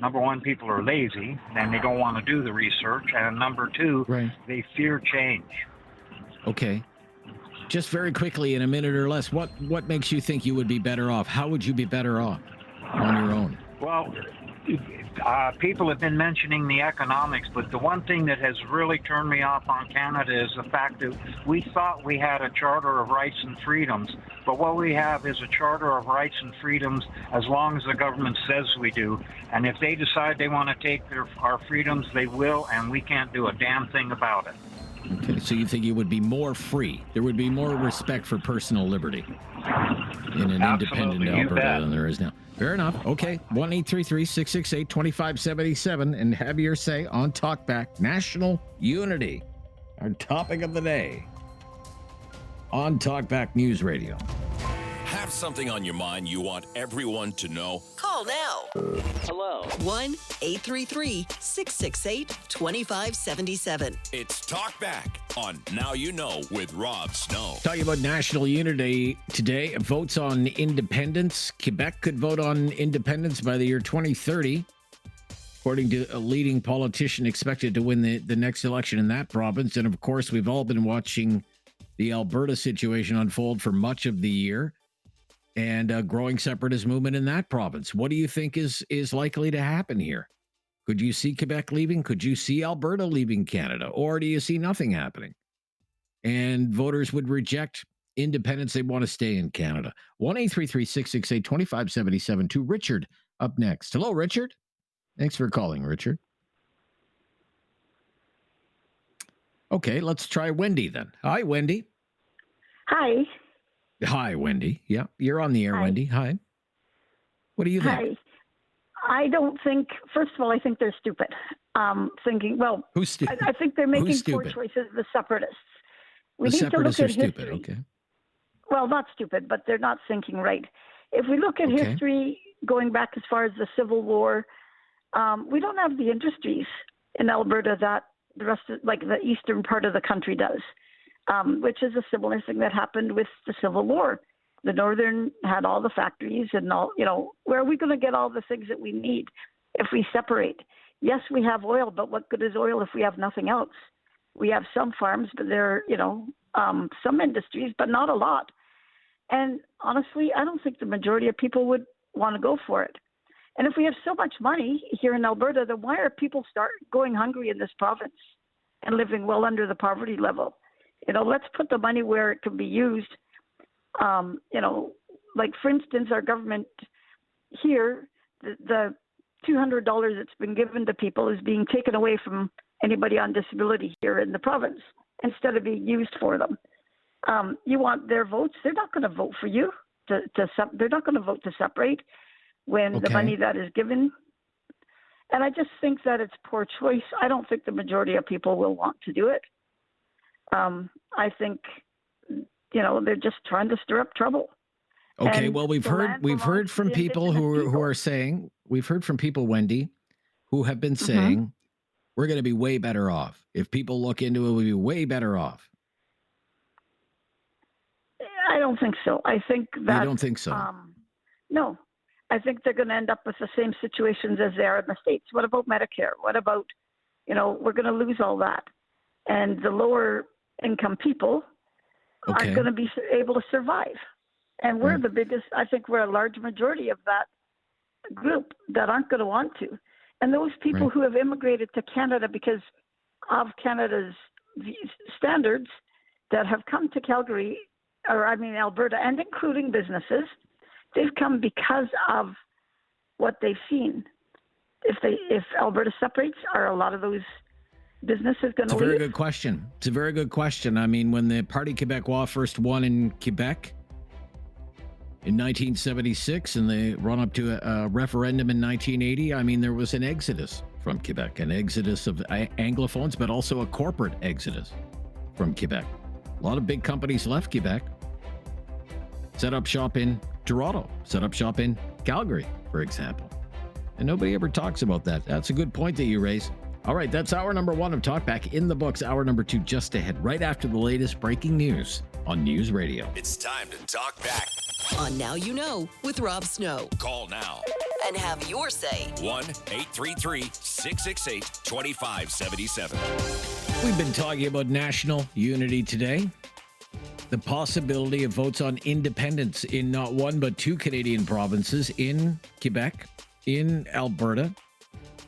number one, people are lazy and they don't want to do the research. And number two, they fear change. Okay. just very quickly in a minute or less, what makes you think you would be better off? How would you be better off on your own? Well, people have been mentioning the economics, but the one thing that has really turned me off on Canada is the fact that we thought we had a Charter of Rights and Freedoms, but what we have is a Charter of Rights and Freedoms as long as the government says we do. And if they decide they want to take our freedoms, they will, and we can't do a damn thing about it. Okay, so you think you would be more free? There would be more respect for personal liberty in an independent Alberta than there is now. Fair enough. Okay, 1-833-668-2577 and have your say on Talkback. National unity, our topic of the day on Talkback News Radio. Have something on your mind you want everyone to know? Call now. Hello. 1-833-668-2577. It's Talkback on Now You Know with Rob Snow. Talking about national unity today, votes on independence. Quebec could vote on independence by the year 2030, according to a leading politician expected to win the next election in that province. And of course, we've all been watching the Alberta situation unfold for much of the year, and a growing separatist movement in that province. What do you think is likely to happen here? Could you see Quebec leaving? Could you see Alberta leaving Canada? Or do you see nothing happening? And voters would reject independence. They want to stay in Canada. 1-833-668-2577 to Richard up next. Hello, Richard. Thanks for calling, Richard. Okay, let's try Wendy then. Hi, Wendy. Hi. Hi, Wendy. Yeah, you're on the air, Hi. Wendy. Hi. What do you think? Hi. I don't think, first of all, I think they're stupid. Thinking, well, Who's stupid? I think they're making Who's poor stupid? choices, the separatists. We The need to separatists look are at stupid, history. okay. Well, not stupid, but they're not thinking right. If we look at Okay. history going back as far as the Civil War, we don't have the industries in Alberta that the rest of, like the eastern part of the country does, which is a similar thing that happened with the Civil War. The northern had all the factories and all, where are we going to get all the things that we need if we separate? Yes, we have oil, but what good is oil if we have nothing else? We have some farms, but there are, some industries, but not a lot. And honestly, I don't think the majority of people would want to go for it. And if we have so much money here in Alberta, then why are people going hungry in this province and living well under the poverty level? Let's put the money where it can be used. Like for instance, our government here, the $200 that's been given to people is being taken away from anybody on disability here in the province instead of being used for them. You want their votes? They're not going to vote for you. They're not going to vote to separate when the money that is given. And I just think that it's poor choice. I don't think the majority of people will want to do it. I think, they're just trying to stir up trouble. Okay, And well, we've the heard land we've heard belongs to from the people who are saying, we've heard from people, Wendy, who have been saying we're going to be way better off. If people look into it, we'll be way better off. I don't think so. I think that... You don't think so? No. I think they're going to end up with the same situations as they are in the States. What about Medicare? What about, we're going to lose all that. And the lower income people aren't going to be able to survive. And we're the biggest, I think we're a large majority of that group that aren't going to want to. And those people who have immigrated to Canada because of Canada's standards that have come to Calgary, Alberta, and including businesses, they've come because of what they've seen. If Alberta separates, are a lot of those businesses going to leave? It's a very good question. It's a very good question. I mean, when the Parti Québécois first won in Quebec in 1976 and they run up to a referendum in 1980, I mean, there was an exodus from Quebec, an exodus of Anglophones, but also a corporate exodus from Quebec. A lot of big companies left Quebec, set up shop in Toronto, set up shop in Calgary, for example. And nobody ever talks about that. That's a good point that you raise. All right, that's hour number 1 of Talkback in the books. Hour number 2 just ahead, right after the latest breaking news on News Radio. It's time to talk back. On Now You Know with Rob Snow. Call now. And have your say. 1-833-668-2577. We've been talking about national unity today. the possibility of votes on independence in not one but two Canadian provinces, in Quebec, in Alberta.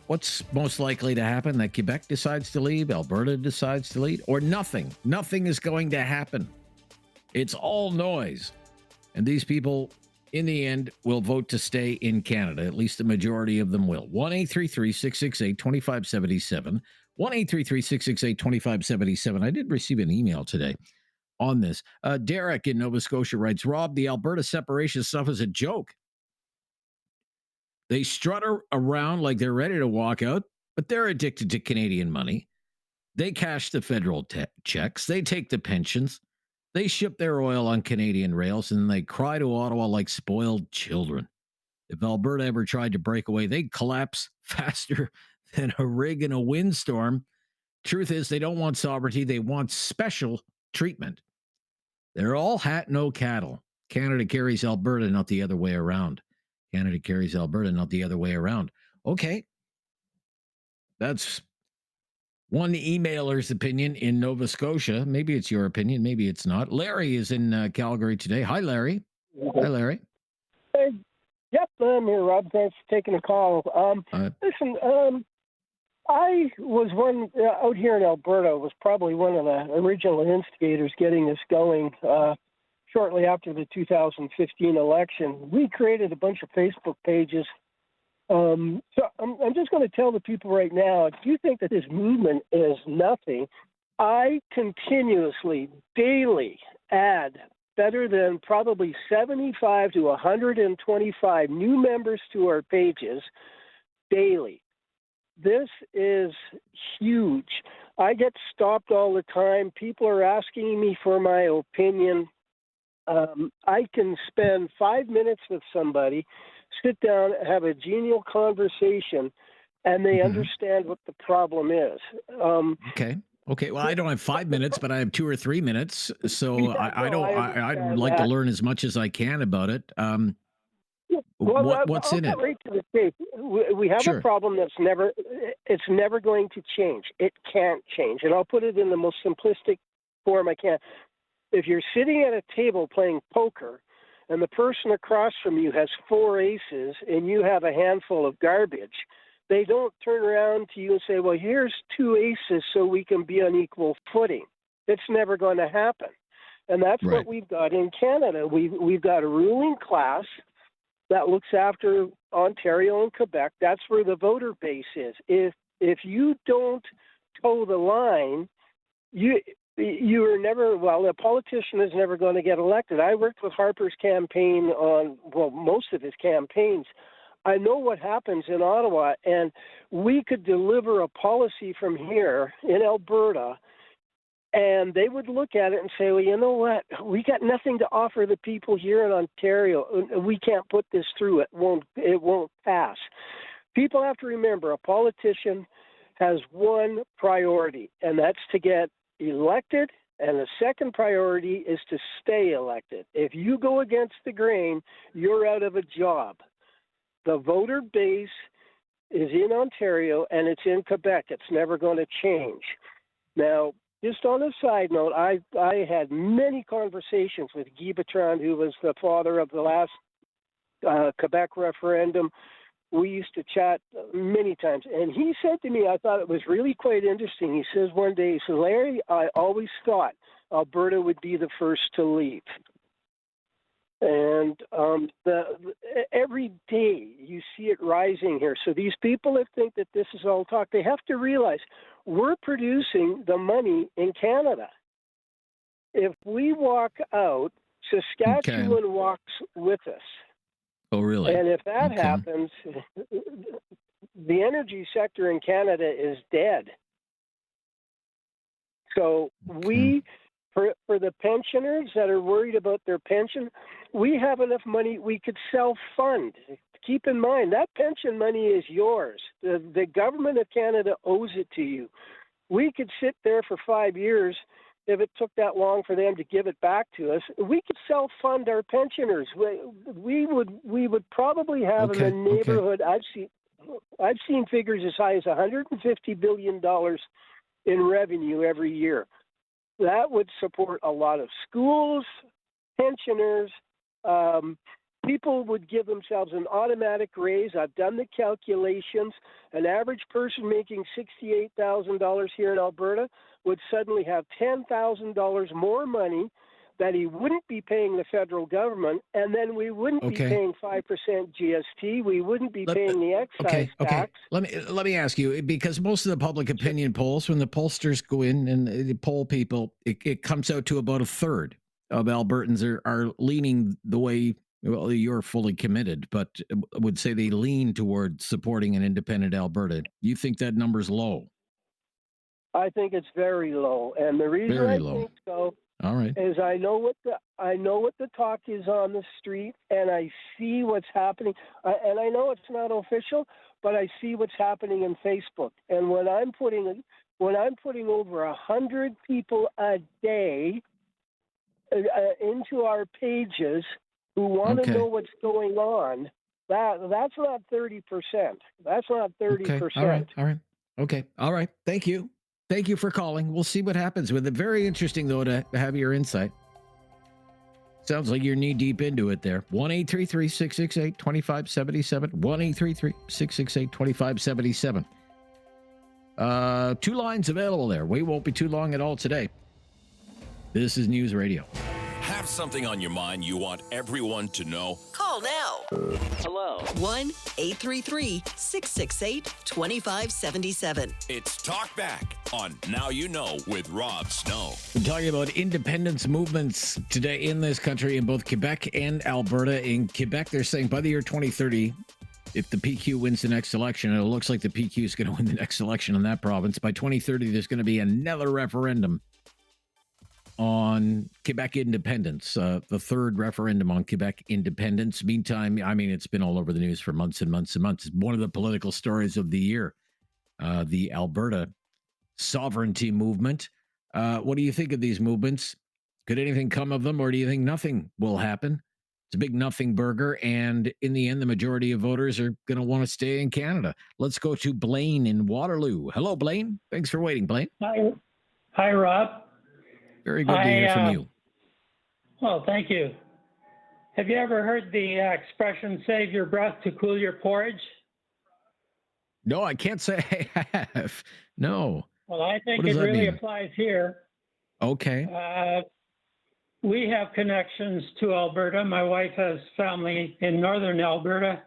What's most likely to happen? That Quebec decides to leave, Alberta decides to leave, or nothing? Nothing is going to happen. It's all noise. And these people, in the end, will vote to stay in Canada. At least the majority of them will. 1-833-668-2577. 1-833-668-2577. I did receive an email today on this. Derek in Nova Scotia writes, Rob, the Alberta separation stuff is a joke. They strut around like they're ready to walk out, but they're addicted to Canadian money. They cash the federal checks. They take the pensions. They ship their oil on Canadian rails, and they cry to Ottawa like spoiled children. If Alberta ever tried to break away, they'd collapse faster than a rig in a windstorm. Truth is, they don't want sovereignty. They want special treatment. They're all hat, no cattle. Canada carries Alberta, not the other way around. Canada carries Alberta, not the other way around. Okay. That's one emailer's opinion in Nova Scotia. Maybe it's your opinion. Maybe it's not. Larry is in Calgary today. Hi, Larry. Hi, Larry. Hey, yep, I'm here, Rob. Thanks for taking the call. Listen, I was one out here in Alberta, was probably one of the original instigators getting this going shortly after the 2015 election. We created a bunch of Facebook pages. So I'm just going to tell the people right now, if you think that this movement is nothing, I continuously, daily add better than probably 75 to 125 new members to our pages daily. This is huge. I get stopped all the time. People are asking me for my opinion. I can spend 5 minutes with somebody, sit down, have a genial conversation, and they understand what the problem is. Okay. Well, I don't have 5 minutes, but I have 2 or 3 minutes. So I'd like to learn as much as I can about it. What's in it? Right to the chase. We have a problem that's never going to change. It can't change. And I'll put it in the most simplistic form I can. If you're sitting at a table playing poker and the person across from you has 4 aces and you have a handful of garbage, they don't turn around to you and say, well, here's 2 aces so we can be on equal footing. It's never going to happen. And that's what we've got in Canada. We've got a ruling class that looks after Ontario and Quebec. That's where the voter base is. If you don't toe the line, you are never, a politician is never going to get elected. I worked with Harper's campaign on, most of his campaigns. I know what happens in Ottawa, and we could deliver a policy from here in Alberta, and they would look at it and say, well, you know what? We got nothing to offer the people here in Ontario. We can't put this through. It won't pass. People have to remember, a politician has one priority, and that's to get elected, and the second priority is to stay elected. If you go against the grain, you're out of a job. The voter base is in Ontario, and it's in Quebec. It's never going to change. Now, just on a side note, I had many conversations with Guy Bertrand, who was the father of the last Quebec referendum. We used to chat many times, and he said to me, I thought it was really quite interesting. He says one day, he said, Larry, I always thought Alberta would be the first to leave. And every day you see it rising here. So these people that think that this is all talk, they have to realize we're producing the money in Canada. If we walk out, Saskatchewan walks with us. Oh, really? And if that happens, the energy sector in Canada is dead. So we, for the pensioners that are worried about their pension, we have enough money we could self-fund. Keep in mind, that pension money is yours. The government of Canada owes it to you. We could sit there for 5 years. If it took that long for them to give it back to us, we could self-fund our pensioners. We would probably have in the neighborhood. I've seen figures as high as $150 billion in revenue every year. That would support a lot of schools, pensioners. People would give themselves an automatic raise. I've done the calculations. An average person making $68,000 here in Alberta would suddenly have $10,000 more money that he wouldn't be paying the federal government, and then we wouldn't be paying 5% GST. We wouldn't be paying the excise tax. Let me ask you, because most of the public opinion polls, when the pollsters go in and they poll people, it comes out to about a third of Albertans are leaning the way. Well, you're fully committed, but would say they lean toward supporting an independent Alberta. You think that number's low? I think it's very low, and the reason I think so. All right. Is I know what the talk is on the street, and I see what's happening. And I know it's not official, but I see what's happening in Facebook. And when I'm putting over 100 people a day into our pages who want to know what's going on, that's not 30%. That's not 30%. Okay. All right. Okay. All right. Thank you. Thank you for calling. We'll see what happens with it. Very interesting, though, to have your insight. Sounds like you're knee-deep into it there. 1-833-668-2577. 1-833-668-2577. 2 lines available there. We won't be too long at all today. This is News Radio. Have something on your mind you want everyone to know? Call now. Hello. 1-833-668-2577. It's Talkback on Now You Know with Rob Snow. We're talking about independence movements today in this country, in both Quebec and Alberta. In Quebec, they're saying by the year 2030, if the PQ wins the next election, and it looks like the PQ is going to win the next election in that province, by 2030, there's going to be another referendum on Quebec independence, the third referendum on Quebec independence. Meantime, I mean, it's been all over the news for months and months and months. It's one of the political stories of the year, the Alberta sovereignty movement. What do you think of these movements? Could anything come of them, or do you think nothing will happen? It's a big nothing burger, and in the end, the majority of voters are going to want to stay in Canada. Let's go to Blaine in Waterloo. Hello, Blaine. Thanks for waiting, Blaine. Hi, Rob. Very good to hear from you. Well, thank you. Have you ever heard the expression, save your breath to cool your porridge? No, I can't say I have. No. Well, I think it really applies here. Okay. We have connections to Alberta. My wife has family in northern Alberta.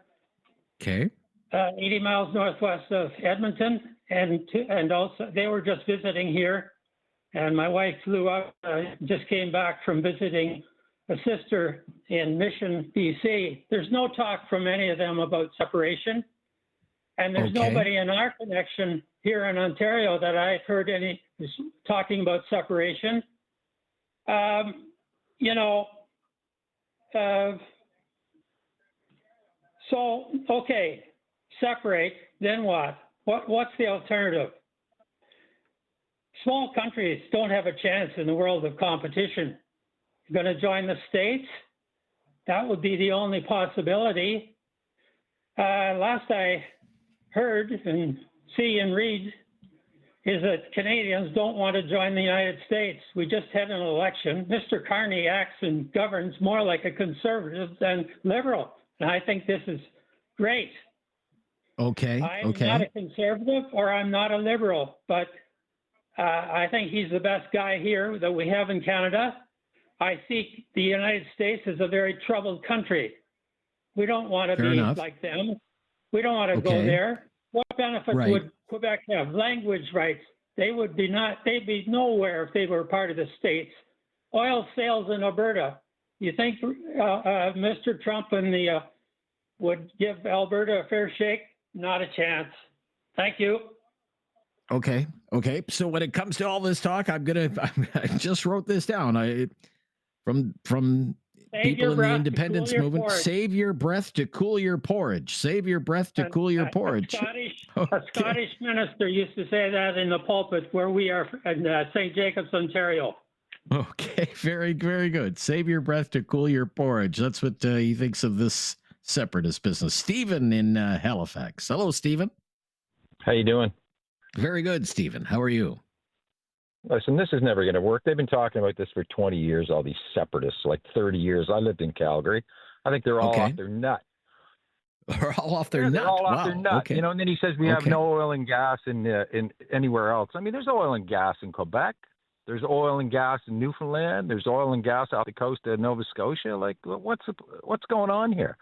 Okay. 80 miles northwest of Edmonton. And also, they were just visiting here. And my wife flew up, just came back from visiting a sister in Mission, BC. There's no talk from any of them about separation. And there's nobody in our connection here in Ontario that I've heard any talking about separation. Separate, then what? What's the alternative? Small countries don't have a chance in the world of competition. You're going to join the States? That would be the only possibility. Last I heard and see and read is that Canadians don't want to join the United States. We just had an election. Mr. Carney acts and governs more like a conservative than liberal. And I think this is great. I'm not a conservative or I'm not a liberal, but I think he's the best guy here that we have in Canada. I see the United States as a very troubled country. We don't want to be like them. We don't want to go there. What benefits would Quebec have? Language rights. They'd be nowhere if they were part of the States. Oil sales in Alberta. You think Mr. Trump and would give Alberta a fair shake? Not a chance. Thank you. Okay. So when it comes to all this talk, I just wrote this down. From people in the independence movement, save your breath to cool your porridge. Save your breath to cool your porridge. A Scottish minister used to say that in the pulpit where we are in St. Jacobs, Ontario. Okay, very, very good. Save your breath to cool your porridge. That's what he thinks of this separatist business. Stephen in Halifax. Hello, Stephen. How you doing? Very good, Stephen. How are you? Listen, this is never going to work. They've been talking about this for 20 years, all these separatists, like 30 years. I lived in Calgary. I think they're all off their nut. They're all off their nut. They're all off their nut. Okay. And then he says we have no oil and gas in anywhere else. I mean, there's oil and gas in Quebec. There's oil and gas in Newfoundland. There's oil and gas off the coast of Nova Scotia. Like, what's going on here?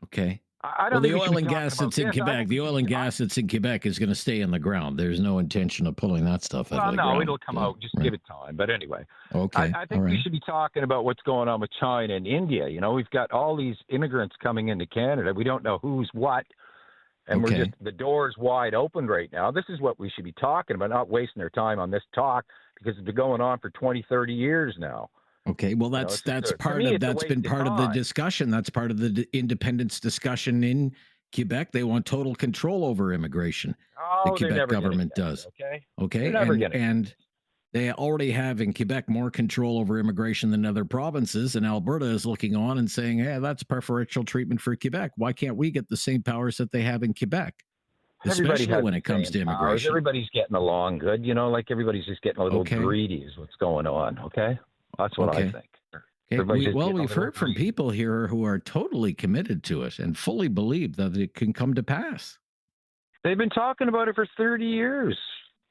Okay. I don't the oil and gas that's in Quebec, the oil and gas gas that's in Quebec is going to stay in the ground. There's no intention of pulling that stuff out of the ground. No, it'll come out. Just give it time. But anyway, okay. I think we should be talking about what's going on with China and India. We've got all these immigrants coming into Canada. We don't know who's what. And the door's wide open right now. This is what we should be talking about, not wasting our time on this talk because it's been going on for 20, 30 years now. Okay, well, that's been part of the discussion. That's part of the independence discussion in Quebec. They want total control over immigration. The Quebec government does. Okay, and they already have in Quebec more control over immigration than other provinces, and Alberta is looking on and saying, "Hey, that's preferential treatment for Quebec. Why can't we get the same powers that they have in Quebec?" Especially when it comes to immigration. Everybody's getting along good, like everybody's just getting a little greedy is what's going on, okay? That's what I think. Okay. We've heard from people here who are totally committed to it and fully believe that it can come to pass. They've been talking about it for 30 years.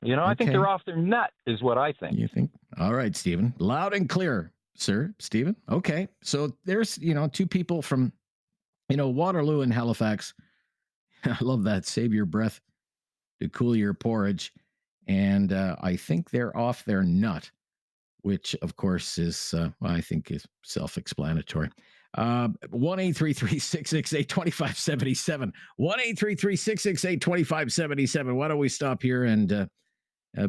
I think they're off their nut is what I think. You think? All right, Stephen. Loud and clear, sir. Stephen. Okay. So there's, two people from, Waterloo and Halifax. I love that. Save your breath to cool your porridge. And I think they're off their nut, which, of course, is, I think is self-explanatory. 1-833-668-2577. 1-833-668-2577. Why don't we stop here and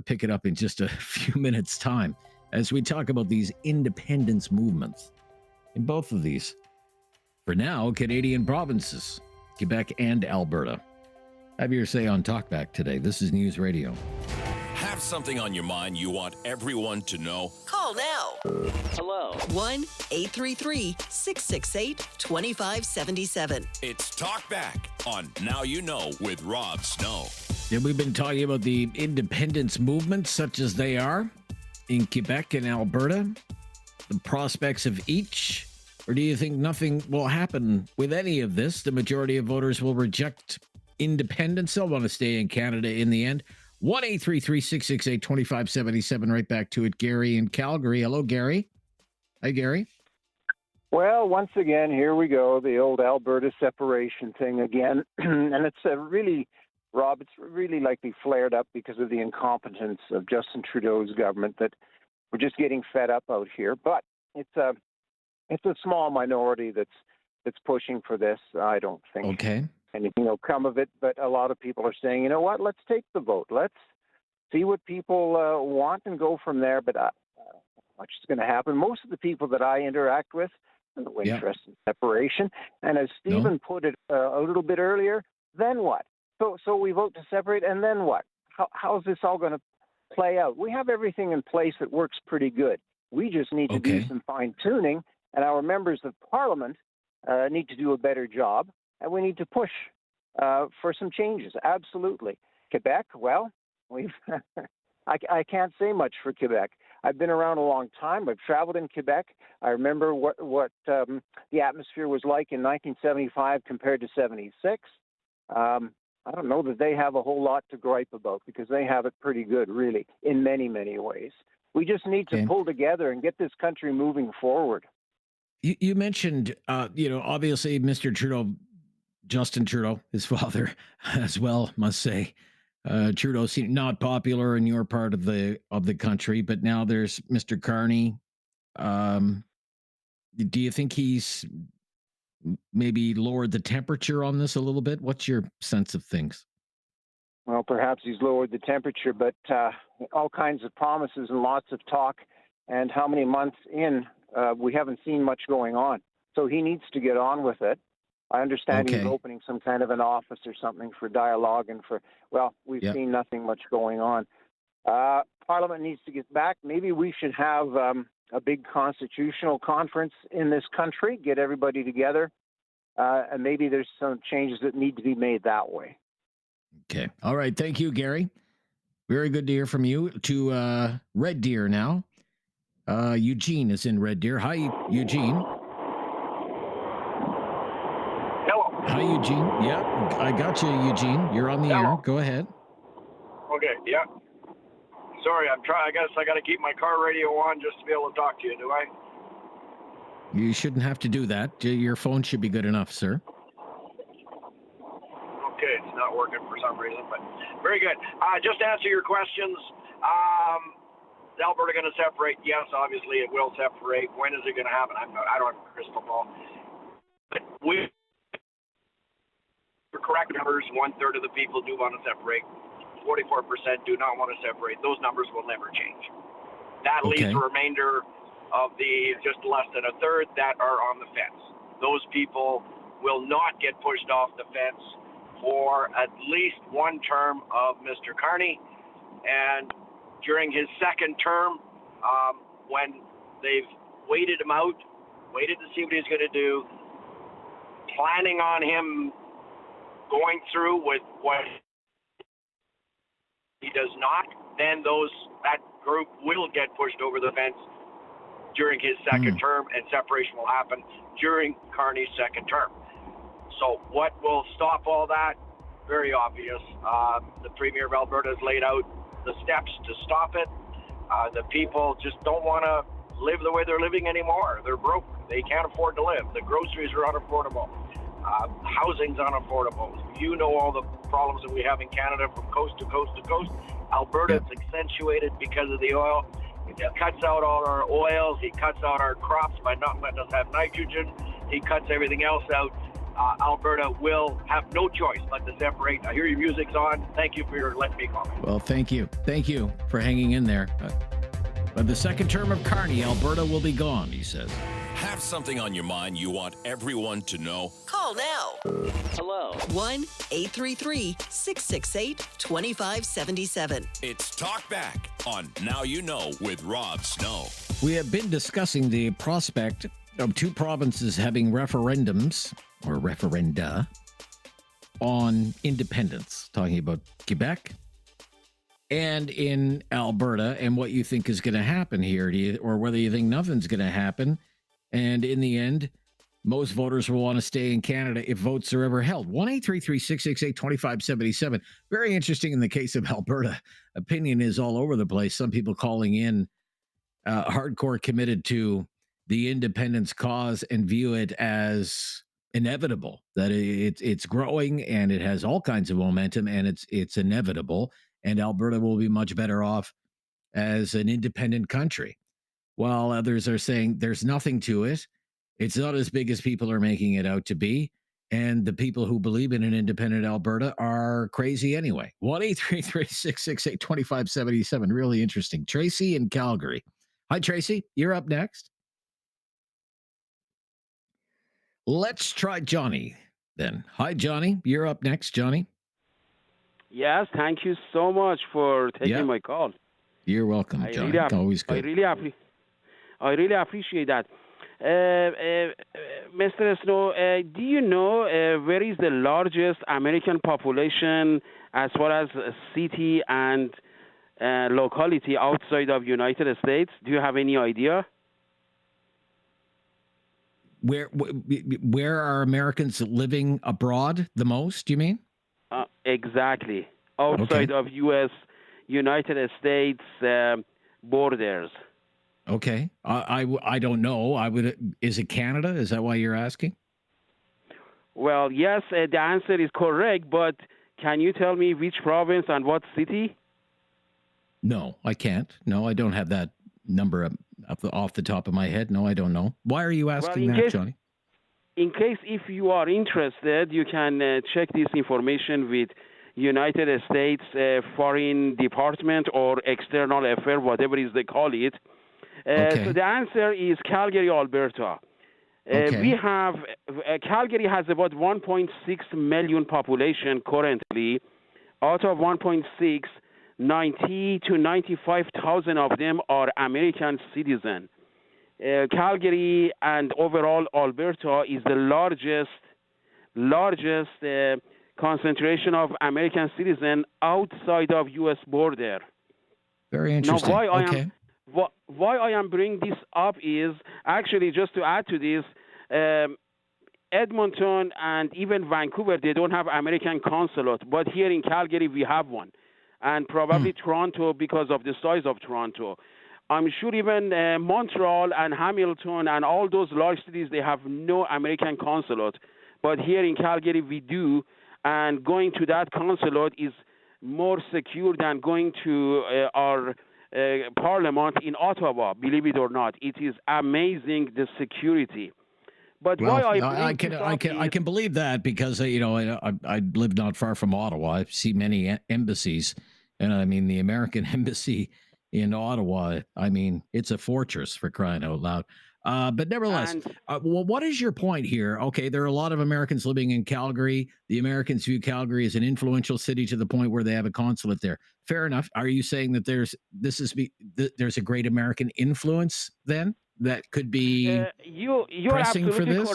pick it up in just a few minutes' time as we talk about these independence movements in both of these, for now, Canadian provinces, Quebec and Alberta. Have your say on Talkback today. This is News Radio. Have something on your mind you want everyone to know? Call now. Hello. 1-833-668-2577. It's Talkback on Now You Know with Rob Snow. Yeah, we've been talking about the independence movements, such as they are in Quebec and Alberta, the prospects of each. Or do you think nothing will happen with any of this? The majority of voters will reject independence. They'll want to stay in Canada in the end. 1-833-668-2577. Right back to it. Gary in Calgary. Hello, Gary. Hi, Gary. Well, once again, here we go. The old Alberta separation thing again. And it's Rob, it's really likely flared up because of the incompetence of Justin Trudeau's government that we're just getting fed up out here. But it's a small minority that's pushing for this. I don't think anything will come of it, but a lot of people are saying, you know what, let's take the vote. Let's see what people want and go from there. But much is going to happen. Most of the people that I interact with have no interest in separation. And as Stephen put it a little bit earlier, then what? So we vote to separate, and then what? How's this all going to play out? We have everything in place that works pretty good. We just need to do some fine-tuning, and our members of Parliament need to do a better job, and we need to push for some changes. Absolutely. Quebec, well, I can't say much for Quebec. I've been around a long time. I've traveled in Quebec. I remember what the atmosphere was like in 1975 compared to 76. I don't know that they have a whole lot to gripe about because they have it pretty good, really, in many, many ways. We just need to pull together and get this country moving forward. You mentioned, obviously, Mr. Trudeau, Justin Trudeau, his father as well, must say. Trudeau seemed not popular in your part of the country, but now there's Mr. Carney. Do you think he's maybe lowered the temperature on this a little bit? What's your sense of things? Well, perhaps he's lowered the temperature, but all kinds of promises and lots of talk. And how many months in, we haven't seen much going on. So he needs to get on with it. I understand he's opening some kind of an office or something for dialogue and we've seen nothing much going on. Parliament needs to get back. Maybe we should have a big constitutional conference in this country, get everybody together, and maybe there's some changes that need to be made that way. Okay. All right. Thank you, Gary. Very good to hear from you. To Red Deer now. Eugene is in Red Deer. Hi, Eugene. Hello. Hi, Eugene. Yeah, I got you, Eugene. You're on the air. Go ahead. Okay, yeah. Sorry, I guess I got to keep my car radio on just to be able to talk to you, do I? You shouldn't have to do that. Your phone should be good enough, sir. Okay, it's not working for some reason, but very good. Just to answer your questions, is Alberta going to separate? Yes, obviously it will separate. When is it going to happen? I don't have a crystal ball. But we're correct numbers. 1/3 of the people do want to separate. 44% do not want to separate. Those numbers will never change. That leaves the remainder of the just less than a third that are on the fence. Those people will not get pushed off the fence for at least one term of Mr. Carney. And during his second term, when they've waited him out, waited to see what he's going to do, planning on him going through with what he does not, then that group will get pushed over the fence during his second term, and separation will happen during Carney's second term. So what will stop all that? Very obvious. The Premier of Alberta has laid out the steps to stop it. The people just don't want to live the way they're living anymore. They're broke. They can't afford to live. The groceries are unaffordable. Housing's unaffordable. You know all the problems that we have in Canada from coast to coast to coast. Alberta, it's accentuated because of the oil. He cuts out all our oils. He cuts out our crops by not letting us have nitrogen. He cuts everything else out. Alberta will have no choice but to separate. I hear your music's on. Thank you for letting me comment. Well, thank you. Thank you for hanging in there. By the second term of Carney, Alberta will be gone, he says. Have something on your mind you want everyone to know? Call now. Hello. 1-833-668-2577. It's Talkback on Now You Know with Rob Snow. We have been discussing the prospect of two provinces having referendums or referenda on independence, talking about Quebec and in Alberta, and what you think is going to happen here, or whether you think nothing's going to happen. And in the end, most voters will want to stay in Canada if votes are ever held. 1-833-668-2577. Very interesting in the case of Alberta. Opinion is all over the place. Some people calling in hardcore committed to the independence cause and view it as inevitable, that it's growing and it has all kinds of momentum and it's inevitable, and Alberta will be much better off as an independent country, while others are saying there's nothing to it. It's not as big as people are making it out to be, and the people who believe in an independent Alberta are crazy anyway. 1-833-668-2577. Really interesting. Tracy in Calgary. Hi, Tracy. You're up next. Let's try Johnny then. Hi, Johnny. You're up next, Johnny. Yes, thank you so much for taking my call. You're welcome, Johnny. Always good. I really appreciate that. Mr. Snow, do you know where is the largest American population as far as city and locality outside of United States? Do you have any idea? Where are Americans living abroad the most, you mean? Exactly. Outside of United States borders. Okay. I don't know. Is it Canada? Is that why you're asking? Well, yes, the answer is correct, but can you tell me which province and what city? No, I can't. No, I don't have that number off the top of my head. No, I don't know. Why are you asking that, Johnny? In case if you are interested, you can check this information with United States Foreign Department or External Affairs, whatever is they call it. So the answer is Calgary, Alberta. We have Calgary has about 1.6 million population currently. Out of 1.6, 90 to 95,000 of them are American citizens. Calgary and overall Alberta is the largest concentration of American citizens outside of U.S. border. Very interesting. Now, why I am bringing this up is actually just to add to this, Edmonton and even Vancouver, they don't have American consulate, but here in Calgary we have one, and probably Toronto because of the size of Toronto. I'm sure even Montreal and Hamilton and all those large cities, they have no American consulate, but here in Calgary we do, and going to that consulate is more secure than going to our parliament in Ottawa, believe it or not. It is amazing, the security. But well, why I can believe that because I live not far from Ottawa. I see many embassies, and I mean the American embassy in Ottawa. I mean it's a fortress, for crying out loud. But nevertheless, well, what is your point here? Okay, there are a lot of Americans living in Calgary. The Americans view Calgary as an influential city to the point where they have a consulate there. Fair enough. Are you saying that there's a great American influence then? That could be you're pressing absolutely for this?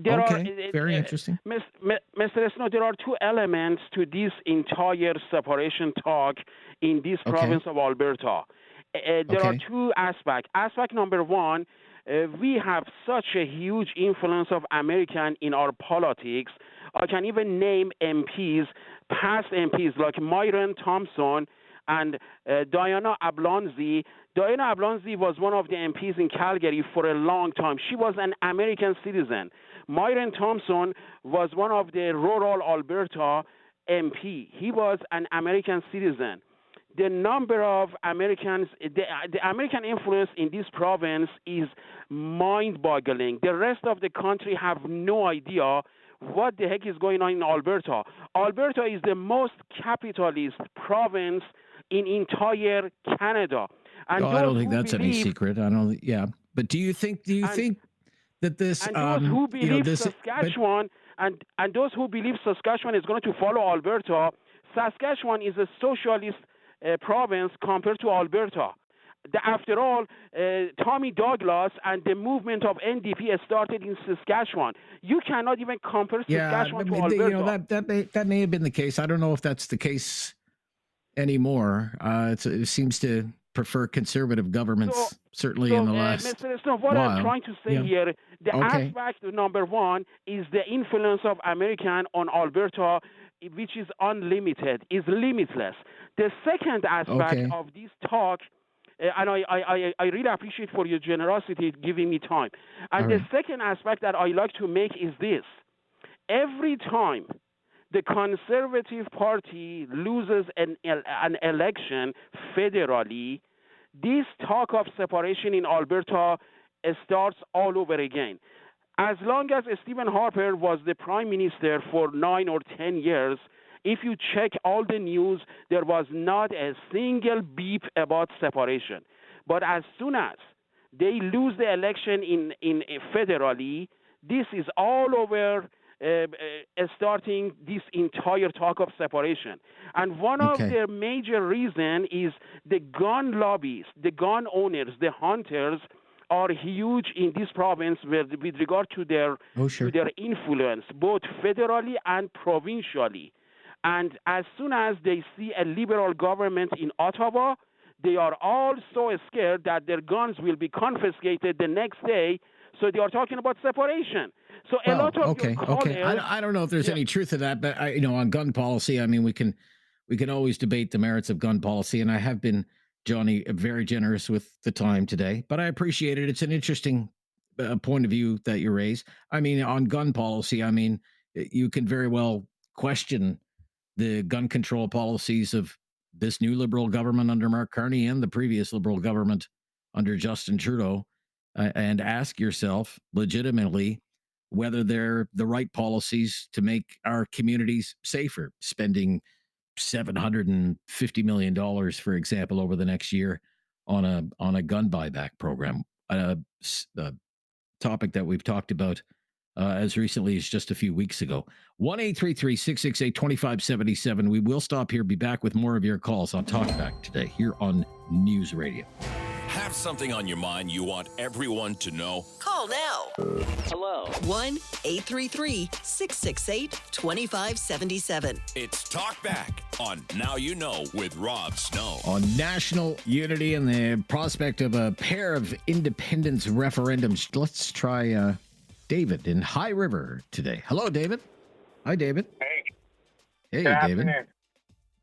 Correct. Very interesting. Mr. Snow, there are two elements to this entire separation talk in this province of Alberta. There are two aspects. Aspect number one, we have such a huge influence of American in our politics. I can even name MPs, past MPs like Myron Thompson and Diana Ablonzi. Diana Ablonzi was one of the MPs in Calgary for a long time. She was an American citizen. Myron Thompson was one of the rural Alberta MP. He was an American citizen. The number of Americans, the American influence in this province is mind-boggling. The rest of the country have no idea what the heck is going on in Alberta. Alberta is the most capitalist province in entire Canada. And I don't think that's any secret. I don't. Yeah, but do you think that this and those who believe Saskatchewan and those who believe Saskatchewan is going to follow Alberta, Saskatchewan is a socialist province compared to Alberta. After all, Tommy Douglas and the movement of NDP started in Saskatchewan. You cannot even compare Saskatchewan to Alberta. That may have been the case. I don't know if that's the case anymore. It seems to prefer conservative governments, certainly in the last Mr. Snow, what while. I'm trying to say here, the aspect number one is the influence of American on Alberta, which is unlimited, is limitless. The second aspect of this talk, and I really appreciate for your generosity giving me time. And the second aspect that I like to make is this. Every time the Conservative Party loses an election federally, this talk of separation in Alberta starts all over again. As long as Stephen Harper was the Prime Minister for 9 or 10 years, if you check all the news, there was not a single beep about separation. But as soon as they lose the election in federally, this is all over starting this entire talk of separation. And one of their major reasons is the gun lobbies, the gun owners, the hunters are huge in this province with regard to their influence, both federally and provincially. And as soon as they see a liberal government in Ottawa, they are all so scared that their guns will be confiscated the next day. So they are talking about separation. So a lot of your callers, I don't know if there's any truth to that, but on gun policy, I mean, we can always debate the merits of gun policy, and I have been, Johnny, very generous with the time today, but I appreciate it. It's an interesting point of view that you raise. I mean, on gun policy, I mean, you can very well question the gun control policies of this new Liberal government under Mark Carney and the previous Liberal government under Justin Trudeau, and ask yourself legitimately whether they're the right policies to make our communities safer, spending $750 million, for example, over the next year on a gun buyback program, a topic that we've talked about as recently as just a few weeks ago. 1-833-668-2577. We will stop here, be back with more of your calls on Talkback today here on News Radio. Have something on your mind you want everyone to know? Call now. Hello. 1-833-668-2577. It's Talkback on Now You Know with Rob Snow. On national unity and the prospect of a pair of independence referendums, let's try David in High River today. Hello, David. Hi, David. Hey. Hey, Good David. afternoon.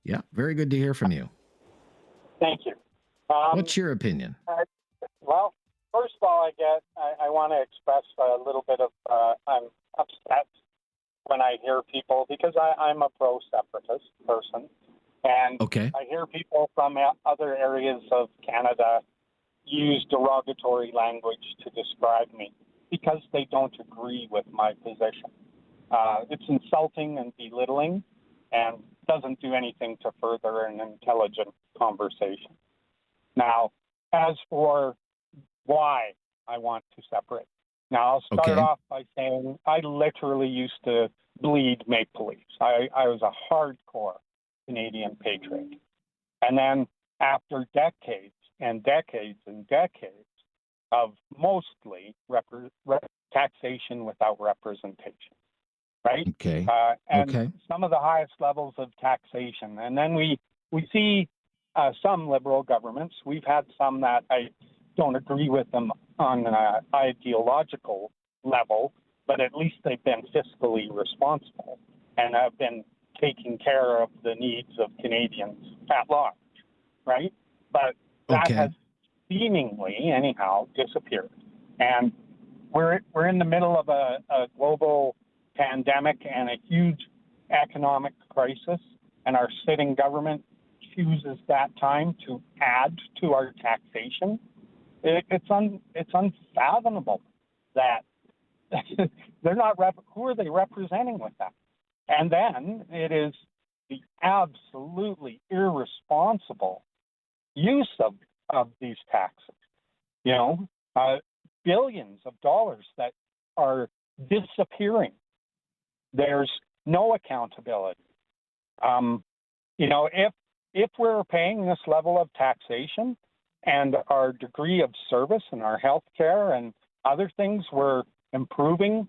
Yeah, very good to hear from you. Thank you. What's your opinion? Well, first of all, I want to express a little bit of I'm upset when I hear people, because I'm a pro-separatist person, and I hear people from other areas of Canada use derogatory language to describe me because they don't agree with my position. It's insulting and belittling and doesn't do anything to further an intelligent conversation. Now, as for why I want to separate, now I'll start off by saying I literally used to bleed Maple Leafs. I was a hardcore Canadian patriot. And then after decades and decades and decades of mostly taxation without representation, right? And some of the highest levels of taxation. And then we see some liberal governments. We've had some that I don't agree with them on an ideological level, but at least they've been fiscally responsible and have been taking care of the needs of Canadians at large, right? But that has seemingly, anyhow, disappeared. And we're in the middle of a global pandemic and a huge economic crisis, and our sitting government chooses that time to add to our taxation. It's unfathomable that they're not. Who are they representing with that? And then it is the absolutely irresponsible use of these taxes. You know, billions of dollars that are disappearing. There's no accountability. You know, if we're paying this level of taxation and our degree of service and our health care and other things were improving,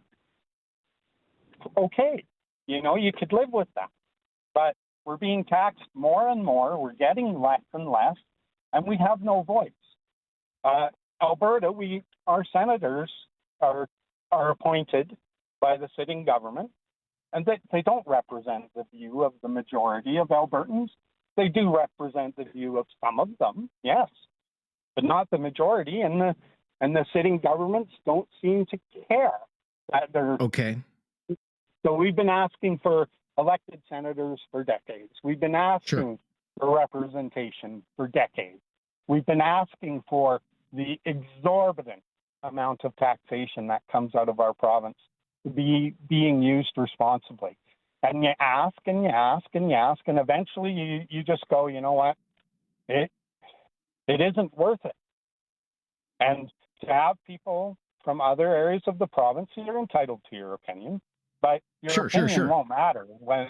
okay, you know, you could live with that. But we're being taxed more and more, we're getting less and less, and we have no voice. Alberta, our senators are appointed by the sitting government, and they don't represent the view of the majority of Albertans. They do represent the view of some of them, yes, but not the majority. And the sitting governments don't seem to care that they're So we've been asking for elected senators for decades. We've been asking for representation for decades. We've been asking for the exorbitant amount of taxation that comes out of our province to be being used responsibly. And you ask and you ask and you ask, and eventually you just go, you know what? It isn't worth it. And to have people from other areas of the province, you're entitled to your opinion, but your opinion won't matter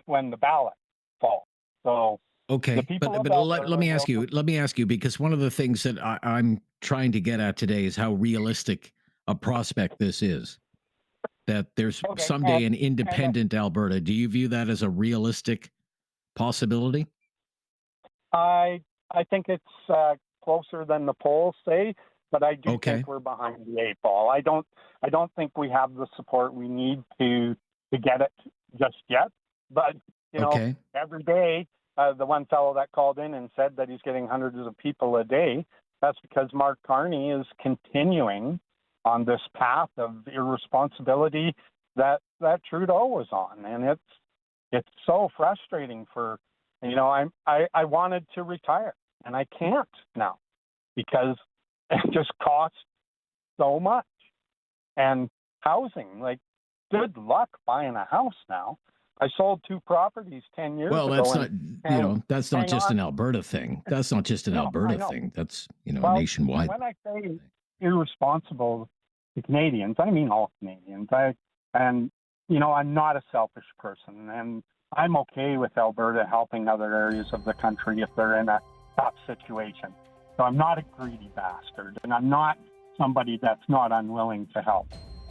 when the ballot falls. So but let me ask you, because one of the things that I'm trying to get at today is how realistic a prospect this is. That there's someday an independent Alberta. Do you view that as a realistic possibility? I think it's closer than the polls say, but I do think we're behind the eight ball. I don't think we have the support we need to get it just yet. But you know, every day the one fellow that called in and said that he's getting hundreds of people a day, that's because Mark Carney is continuing on this path of irresponsibility that Trudeau was on. And it's so frustrating for, you know, I wanted to retire and I can't now because it just costs so much. And housing, like, good luck buying a house now. I sold 2 properties 10 years ago. Well, that's not just an Alberta thing. That's not just an Alberta thing. That's, nationwide. When I say irresponsible to Canadians, I mean all Canadians. I'm not a selfish person, and I'm okay with Alberta helping other areas of the country if they're in a tough situation. So I'm not a greedy bastard, and I'm not somebody that's not unwilling to help.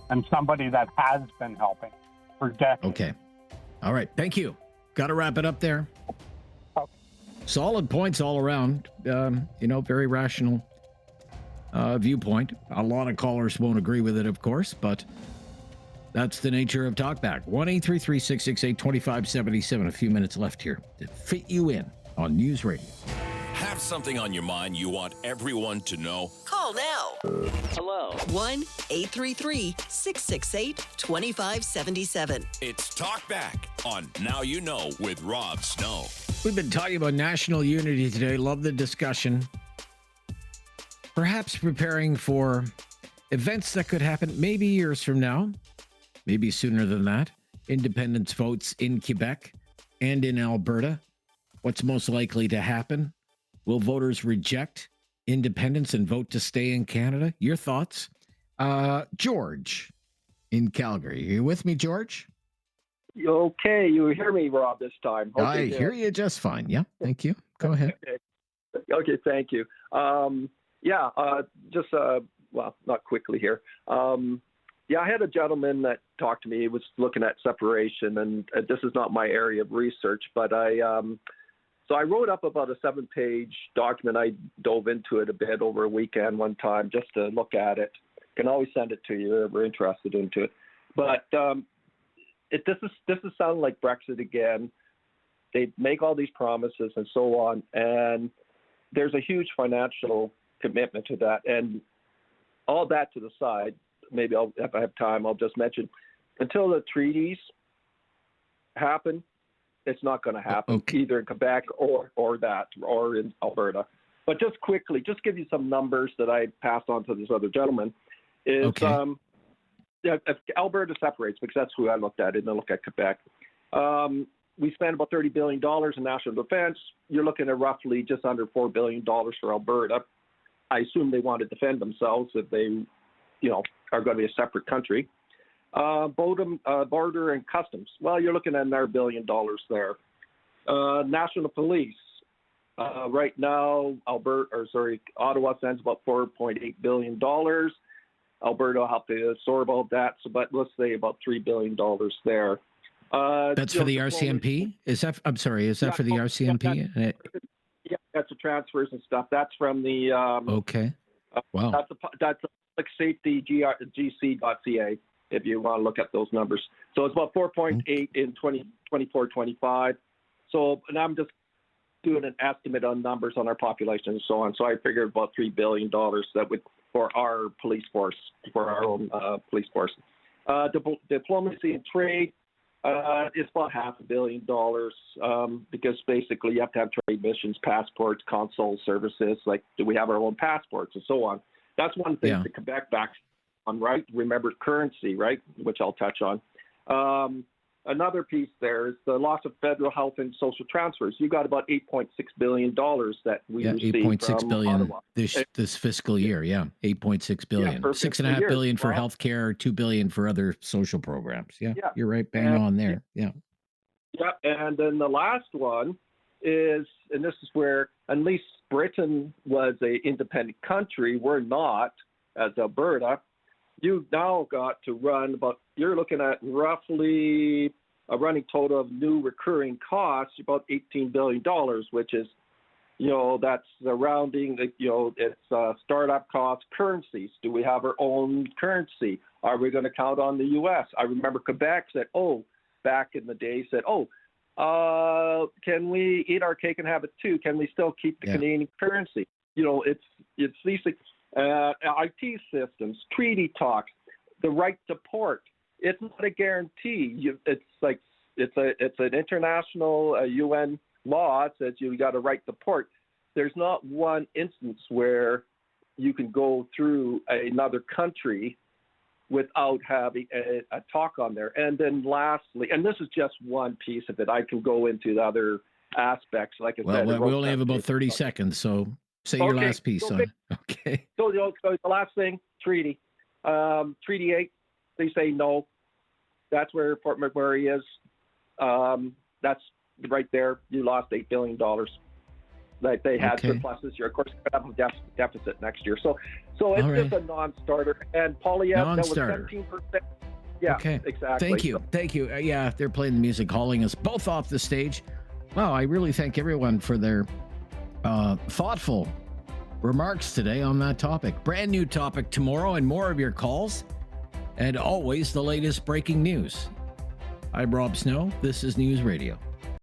I'm somebody that has been helping for decades. Okay. All right. Thank you. Got to wrap it up there. Okay. Solid points all around. Very rational viewpoint. A lot of callers won't agree with it, of course, but that's the nature of Talkback. 1-833-668-2577. A few minutes left here to fit you in on News Radio. Have something on your mind you want everyone to know? Call now. Hello. 1-833-668-2577. It's Talkback on Now You Know with Rob Snow. We've been talking about national unity today. Love the discussion. Perhaps preparing for events that could happen maybe years from now, maybe sooner than that. Independence votes in Quebec and in Alberta. What's most likely to happen? Will voters reject independence and vote to stay in Canada? Your thoughts? George in Calgary. Are you with me, George? Okay, you hear me, Rob, this time. Okay, I hear you just fine. Yeah, thank you. Go ahead. Okay, thank you. Not quickly here. I had a gentleman that talked to me. He was looking at separation, and this is not my area of research, but So I wrote up about a 7-page document. I dove into it a bit over a weekend one time just to look at it. Can always send it to you if we're interested into it. But this is sounding like Brexit again. They make all these promises and so on, and there's a huge financial commitment to that. And all that to the side, maybe if I have time, I'll just mention, until the treaties happen, it's not going to happen, either in Quebec or in Alberta. But just quickly, just give you some numbers that I passed on to this other gentleman, is if Alberta separates, because that's who I looked at, I didn't look at Quebec. We spend about $30 billion in national defense. You're looking at roughly just under $4 billion for Alberta. I assume they want to defend themselves if they, are going to be a separate country. Border and customs. Well, you're looking at another $1 billion there. National police. Right now, Ottawa sends about $4.8 billion. Alberta will have to absorb all that, but let's say about $3 billion there. That's for the RCMP? Is that for the RCMP? Yeah, that's the transfers and stuff. That's from the... Wow. That's public safety, gc.ca, if you want to look at those numbers. So it's about 4.8 in 2024-25. So, and I'm just doing an estimate on numbers on our population and so on. So I figured about $3 billion that would for our police force, for our own police force. Diplomacy and trade, it's about $500 million because basically you have to have trade missions, passports, consul services. Like, do we have our own passports and so on? That's one thing that Quebec backs on, right? Remember currency, right? Which I'll touch on. Another piece there is the loss of federal health and social transfers. You got about $8.6 billion that we received $8.6 billion Ottawa. this fiscal year. Yeah, $8.6 billion. $6.5 billion for healthcare, $2 billion for other social programs. Yeah, you're right, bang on there. Yeah. Yeah, and then the last one is, and this is where at least Britain was an independent country. We're not, as Alberta. You've now got to run you're looking at roughly a running total of new recurring costs, about $18 billion, which is, that's surrounding, it's startup costs, currencies. Do we have our own currency? Are we going to count on the U.S.? I remember Quebec said, back in the day said, can we eat our cake and have it too? Can we still keep the Canadian currency? It's these things. IT systems, treaty talks, the right to port. It's not a guarantee. It's an international UN law that says you got a right to port. There's not one instance where you can go through another country without having a talk on there. And then lastly, and this is just one piece of it. I can go into the other aspects. Like I said, we only have about 30 seconds, so say your last piece. So the last thing, treaty. Treaty 8, they say no. That's where Fort McMurray is. That's right there. You lost $8 billion. Like they had surpluses here. Of course, they're going to have a deficit next year. So it's just a non-starter. And Polyev, that was 17%. Yeah, exactly. Thank you. Yeah, they're playing the music, hauling us both off the stage. Wow, I really thank everyone for their thoughtful remarks today on that topic. Brand new topic tomorrow and more of your calls. And always the latest breaking news. I'm Rob Snow. This is News Radio.